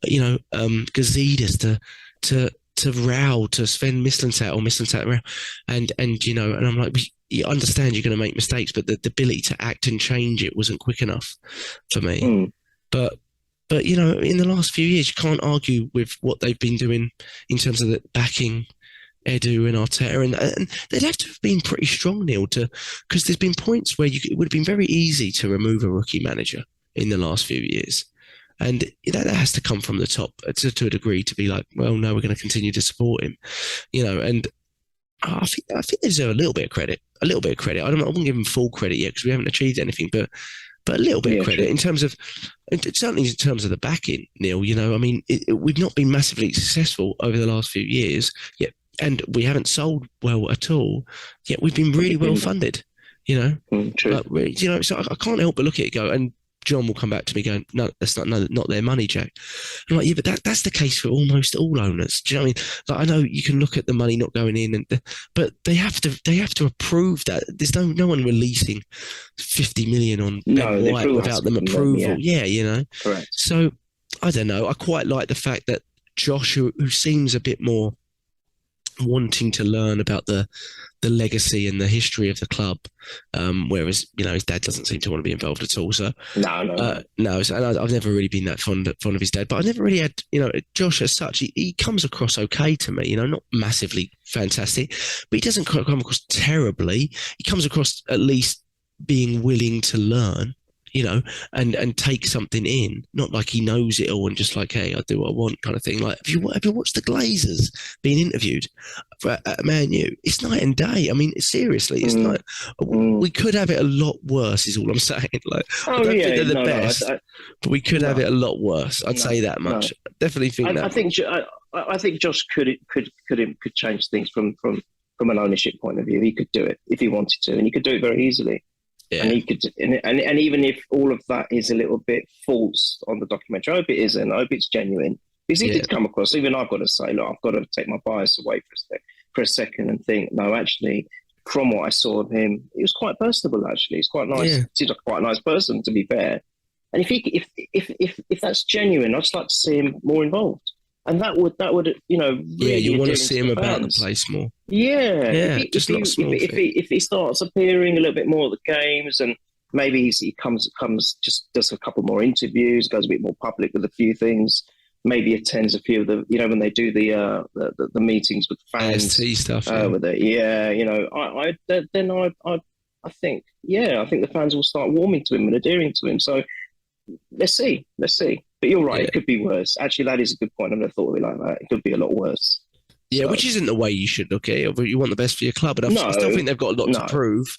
Speaker 3: Gazidis to Rao, to Sven Mislintat or Mislintat Rao, and I'm like, you understand you're going to make mistakes, but the ability to act and change it wasn't quick enough for me. But in the last few years, you can't argue with what they've been doing in terms of the backing Edu and Arteta, and they'd have to have been pretty strong, Neil, because there's been points where it would have been very easy to remove a rookie manager in the last few years. And that has to come from the top to a degree, to be like, well, no, we're going to continue to support him, and I think they deserve a little bit of credit. I wouldn't give them full credit yet because we haven't achieved anything, but a little bit of credit in terms of, certainly in terms of the backing, Neil. I mean, we've not been massively successful over the last few years yet, and we haven't sold well at all. Yet we've been really well funded.
Speaker 4: True.
Speaker 3: So I can't help but look at it and go, and John will come back to me going, no, that's not their money, Jack. I'm like, yeah, but that's the case for almost all owners. Do you know what I mean? Like, I know you can look at the money not going in, but they have to approve that. There's no one releasing 50 million on Ben White without them approval. Yeah.
Speaker 4: Correct.
Speaker 3: So I don't know. I quite like the fact that Josh, who seems a bit more wanting to learn about the legacy and the history of the club, whereas his dad doesn't seem to want to be involved at all. So no. So, and I've never really been that fond of his dad, but I never really had Josh as such. He comes across okay to me, not massively fantastic, but he doesn't come across terribly. He comes across at least being willing to learn. And take something in, not like he knows it all and just like, hey, I do what I want kind of thing. Like, have you watched the Glazers being interviewed at Man U? It's night and day. I mean, seriously, it's not. We could have it a lot worse, is all I'm saying. Like, I don't think they're the best, but we could have it a lot worse. I'd say that much. Definitely think that.
Speaker 4: I think Josh could change things from an ownership point of view. He could do it if he wanted to, and he could do it very easily. Yeah. And he could, and even if all of that is a little bit false on the documentary, I hope it isn't. I hope it's genuine, because he did come across. Even I've got to say, look, I've got to take my bias away for a second and think, no, actually, from what I saw of him, he was quite personable. Actually, he's quite nice. Yeah. Seems like quite a nice person, to be fair. And if that's genuine, I'd just like to see him more involved. And that would really
Speaker 3: you want to see him about the place more.
Speaker 4: If he starts appearing a little bit more at the games, and maybe he comes just does a couple more interviews, goes a bit more public with a few things, maybe attends a few of the when they do the meetings with fans,
Speaker 3: AST stuff,
Speaker 4: with it. I think the fans will start warming to him and adhering to him. So let's see. But you're right, it could be worse. Actually, that is a good point. I've never thought of it like that. It could be a lot worse.
Speaker 3: Yeah, which isn't the way you should look at it. You want the best for your club. And I still think they've got a lot to prove.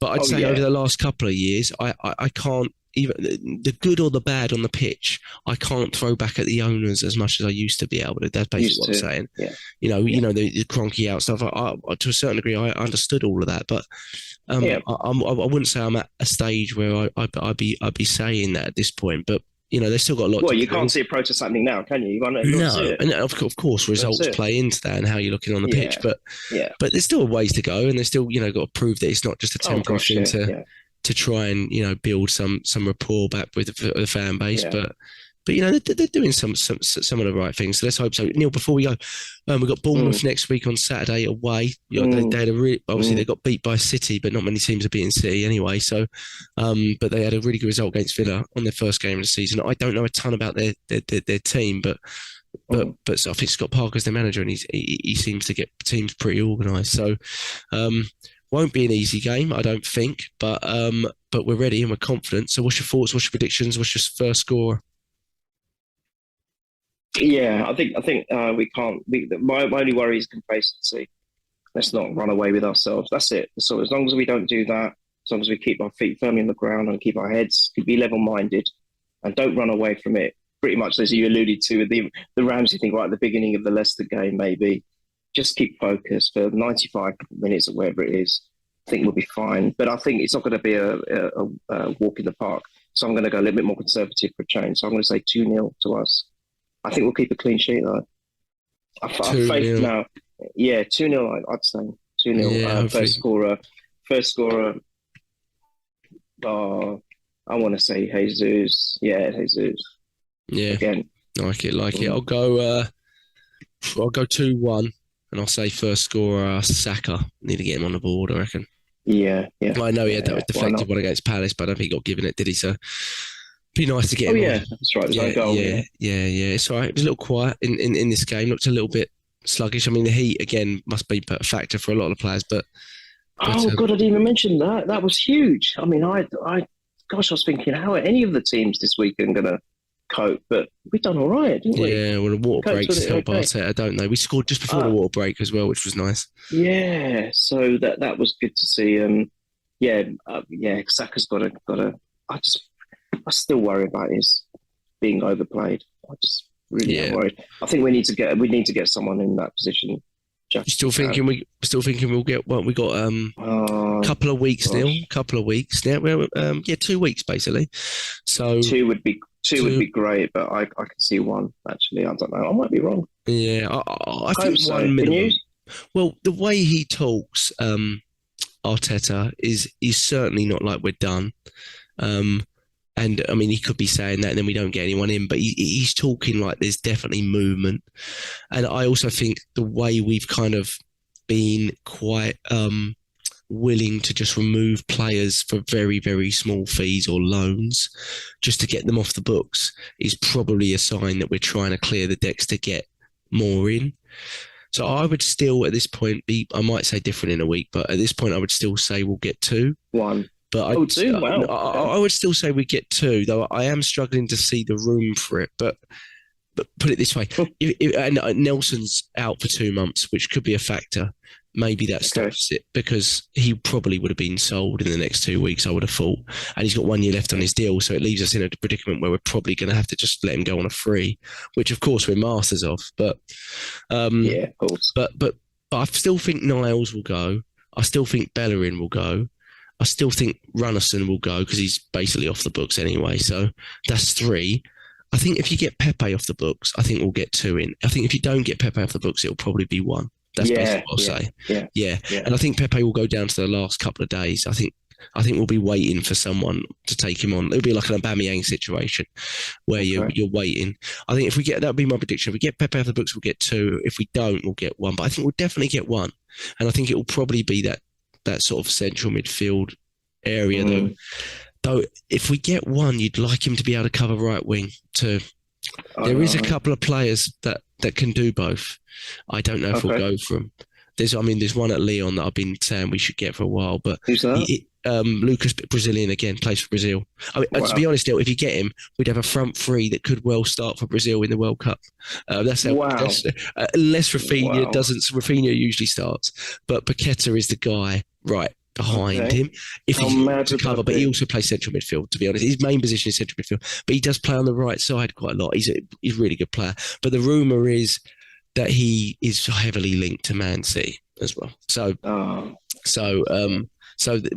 Speaker 3: But I'd say over the last couple of years, I can't, even the good or the bad on the pitch, I can't throw back at the owners as much as I used to be able to. That's basically what I'm saying. Yeah. The Kroenke out stuff. To a certain degree, I understood all of that. But I wouldn't say I'm at a stage where I'd be saying that at this point. But they've still got a lot to do.
Speaker 4: Well, you can't see a protest happening now, can you?
Speaker 3: And of course, results play into that and how you're looking on the pitch. But there's still ways to go, and they've still, got to prove that it's not just a temporary thing to try and, build some rapport back with the fan base. Yeah. But they're doing some of the right things. So let's hope so. Neil, before we go, we've got Bournemouth next week on Saturday away. They had obviously they got beat by City, but not many teams are beating City anyway. So, but they had a really good result against Villa on their first game of the season. I don't know a ton about their team, but so I think Scott Parker's their manager, and he seems to get teams pretty organised. So, won't be an easy game, I don't think, but we're ready and we're confident. So, what's your thoughts? What's your predictions? What's your first score?
Speaker 4: Yeah, I think we can't. My only worry is complacency. Let's not run away with ourselves. That's it. So as long as we don't do that, as long as we keep our feet firmly on the ground and keep our heads, be level-minded, and don't run away from it. Pretty much as you alluded to, the Ramsey thing right at the beginning of the Leicester game, maybe just keep focused for 95 minutes or whatever it is. I think we'll be fine. But I think it's not going to be a walk in the park. So I'm going to go a little bit more conservative for a change. So I'm going to say 2-0 to us. I think we'll keep a clean sheet though. I've faith now. Yeah, 2-0. I'd say 2-0.
Speaker 3: Yeah,
Speaker 4: first scorer. I want to say Jesus. Yeah, Jesus.
Speaker 3: Yeah,
Speaker 4: again.
Speaker 3: Like it. I'll go 2-1, and I'll say first scorer Xhaka. Need to get him on the board, I reckon.
Speaker 4: Yeah.
Speaker 3: I know he had that deflected one against Palace, but I don't think he got given it, did he? So be nice to get him.
Speaker 4: Yeah, that's right. There's no goal.
Speaker 3: Yeah. It's all right. It was a little quiet in this game. Looked a little bit sluggish. I mean, the heat again must be a factor for a lot of players, but
Speaker 4: God, I didn't even mention that. That was huge. I mean, I was thinking, how are any of the teams this weekend going to cope? But we done all right, didn't we?
Speaker 3: Yeah, well, the water breaks help Arteta, don't they? We scored just before the water break as well, which was nice.
Speaker 4: Yeah, so that was good to see. Xhaka's got to. I still worry about his being overplayed. I just really am worried. I think we need to get someone in that position.
Speaker 3: Still thinking we'll get what we got. Couple of weeks now. 2 weeks basically. So two would be
Speaker 4: great, but I can see one actually. I don't know. I might be wrong.
Speaker 3: Yeah, I think so. One minimum. Well, the way he talks, Arteta is certainly not like we're done. And I mean, he could be saying that, and then we don't get anyone in. But he's talking like there's definitely movement. And I also think the way we've kind of been quite willing to just remove players for very, very small fees or loans just to get them off the books is probably a sign that we're trying to clear the decks to get more in. So I would still, at this point, I might say different in a week, but at this point, I would still say we'll get 2.
Speaker 4: 1.
Speaker 3: But I would still say we get 2, though I am struggling to see the room for it. But put it this way, and Nelson's out for 2 months, which could be a factor. Maybe that stops it, because he probably would have been sold in the next 2 weeks, I would have thought. And he's got 1 year left on his deal, so it leaves us in a predicament where we're probably going to have to just let him go on a free, which of course we're masters of. But
Speaker 4: yeah, of course.
Speaker 3: But I still think Niles will go. I still think Bellerin will go. I still think Runnison will go because he's basically off the books anyway. So that's 3. I think if you get Pepe off the books, I think we'll get 2 in. I think if you don't get Pepe off the books, it'll probably be 1. That's basically what I'll say. Yeah. And I think Pepe will go down to the last couple of days. I think we'll be waiting for someone to take him on. It'll be like an Aubameyang situation where you're waiting. I think if we get, that'll be my prediction. If we get Pepe off the books, we'll get 2. If we don't, we'll get 1. But I think we'll definitely get 1. And I think it will probably be that sort of central midfield area, though if we get 1, you'd like him to be able to cover right wing too. There is a couple of players that can do both. I don't know if we'll go for them. There's one at Lyon that I've been saying we should get for a while, but
Speaker 4: who's that?
Speaker 3: Lucas, Brazilian again, plays for Brazil. I mean, to be honest, if you get him, we'd have a front 3 that could well start for Brazil in the World Cup. Unless Rafinha doesn't. Rafinha usually starts, but Paqueta is the guy right behind him if he's to cover. But he also plays central midfield. To be honest, his main position is central midfield, but he does play on the right side quite a lot. He's a really good player. But the rumor is that he is heavily linked to Man City as well. So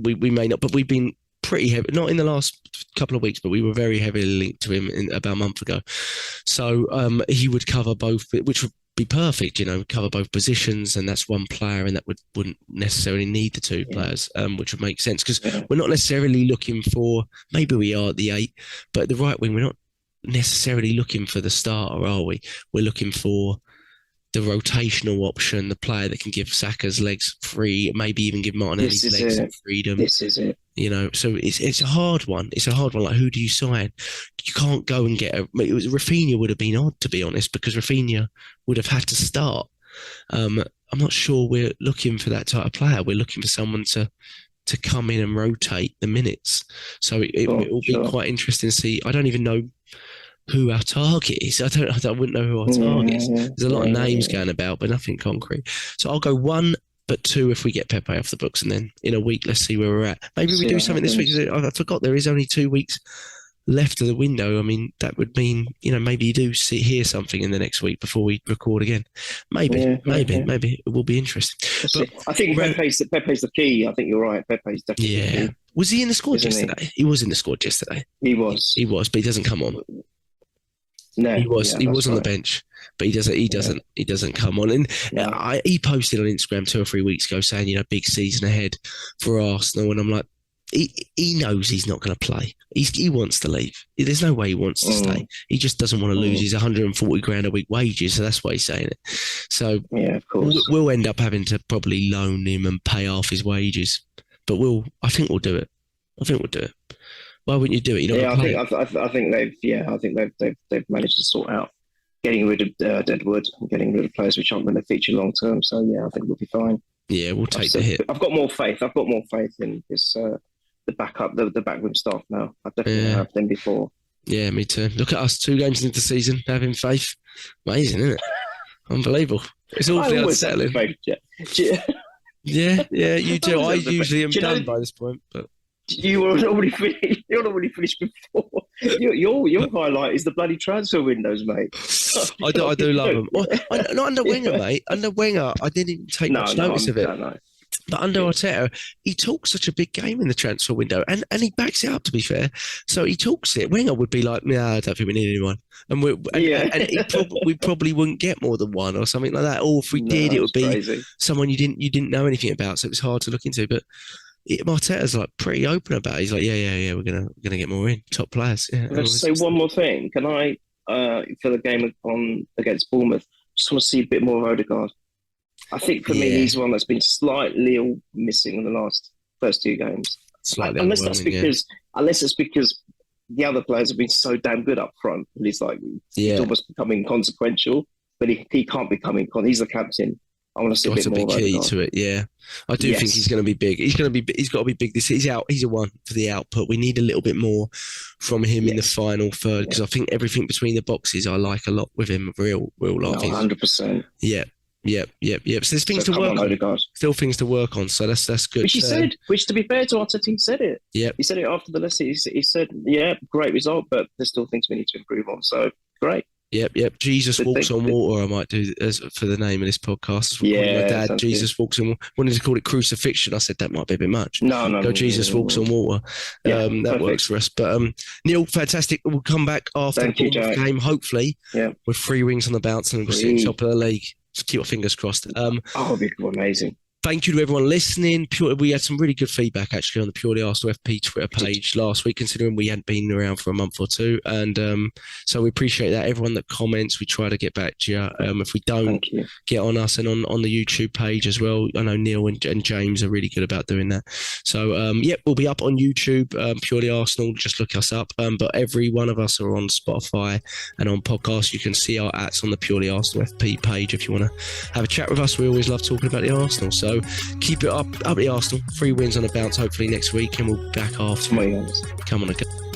Speaker 3: we may not, but we've been pretty heavy, not in the last couple of weeks, but we were very heavily linked to him about a month ago. So he would cover both, which would be perfect, cover both positions, and that's 1 player, and that wouldn't necessarily need the 2 players, which would make sense, because we're not necessarily looking for, maybe we are at the 8, but at the right wing, we're not necessarily looking for the starter, are we? We're looking for the rotational option, the player that can give Saka's legs free, maybe even give Martinelli's legs freedom.
Speaker 4: This is it.
Speaker 3: So it's a hard one. It's a hard one. Like, who do you sign? You can't go and get Rafinha would have been odd, to be honest, because Rafinha would have had to start. I'm not sure we're looking for that type of player. We're looking for someone to come in and rotate the minutes. So it will be quite interesting to see. I don't even know who our target is. I wouldn't know who our target is. There's a lot of names going about, but nothing concrete. So I'll go 1, but 2 if we get Pepe off the books, and then in a week, let's see where we're at. Maybe we do something this week. I forgot there is only 2 weeks left of the window. I mean, that would mean, maybe you do hear something in the next week before we record again. Maybe it will be interesting. But
Speaker 4: I think Pepe's the key. I think you're right. Pepe's definitely the key.
Speaker 3: Was he in the squad yesterday? He was in the squad yesterday.
Speaker 4: He was,
Speaker 3: but he doesn't come on.
Speaker 4: No,
Speaker 3: he was on the bench, but he doesn't come on. And he posted on Instagram 2 or 3 weeks ago saying, big season ahead for Arsenal, and I'm like, he knows he's not going to play. He wants to leave. There's no way he wants to stay. He just doesn't want to lose his 140 grand a week wages. So that's why he's saying it. So
Speaker 4: of course,
Speaker 3: we'll end up having to probably loan him and pay half his wages. But I think we'll do it. Why wouldn't you do it?
Speaker 4: I think they've managed to sort out getting rid of Deadwood and getting rid of players which aren't going to feature long term. So I think we'll be fine.
Speaker 3: Yeah, we'll take the hit.
Speaker 4: I've got more faith. In this the backup, the backroom staff now. I definitely have them before.
Speaker 3: Yeah, me too. Look at us, 2 games into the season, having faith. Amazing, isn't it? Unbelievable. It's awfully unsettling. Yeah, you do. I usually am done by this point, but.
Speaker 4: You're normally finished before. Your highlight is the bloody transfer windows, mate.
Speaker 3: I do love them. Not under Wenger, mate. Under Wenger, I didn't even take much notice of it. No. But under Arteta, he talks such a big game in the transfer window, and he backs it up, to be fair. So he talks it. Wenger would be like, "Nah, I don't think we need anyone," and we probably wouldn't get more than one or something like that. Or if we did, it would be crazy. Someone you didn't know anything about, so it was hard to look into. But Arteta's like pretty open about it. He's like, yeah, we're gonna get more in top players. Yeah,
Speaker 4: let's say one more thing. Can I, for the game against Bournemouth, just want to see a bit more of Odegaard. I think for me, he's one that's been slightly missing in the first 2 games. Unless it's because the other players have been so damn good up front, and he's almost becoming consequential. But he can't become he's the captain. I want to see a bit more.
Speaker 3: That's a big key to it. Yeah, I do think he's going to be big. He's got to be big. He's out. He's a 1 for the output. We need a little bit more from him in the final third, because I think everything between the boxes I like a lot with him. Real lot.
Speaker 4: 100%.
Speaker 3: Yeah. So there's things to work on. Still things to work on. So that's good.
Speaker 4: Which he said. Which, to be fair to Arteta, he said it.
Speaker 3: Yeah.
Speaker 4: He said it after the Leicester. He said, great result, but there's still things we need to improve on. So great.
Speaker 3: Yep. Jesus walks on water. I might do as for the name of this podcast. My dad, Jesus walks on. Wanted to call it crucifixion. I said that might be a bit much.
Speaker 4: No.
Speaker 3: Jesus walks on water. That perfect. Works for us. But Neil, fantastic. We'll come back after the Bournemouth game, hopefully, with 3 wins on the bounce, and we'll see top of the league. Just keep our fingers crossed.
Speaker 4: It'll be amazing.
Speaker 3: Thank you to everyone listening. We had some really good feedback actually on the Purely Arsenal FP Twitter page last week, considering we hadn't been around for a month or 2. And so we appreciate that. Everyone that comments, we try to get back to you. If we don't, get on us and on the YouTube page as well. I know Neil and James are really good about doing that. So, we'll be up on YouTube, Purely Arsenal. Just look us up. But every one of us are on Spotify and on podcasts. You can see our ats on the Purely Arsenal FP page if you want to have a chat with us. We always love talking about the Arsenal. So keep it up the Arsenal. 3 wins on a bounce hopefully next week, and we'll be back after.
Speaker 4: Come on,
Speaker 3: Come on again.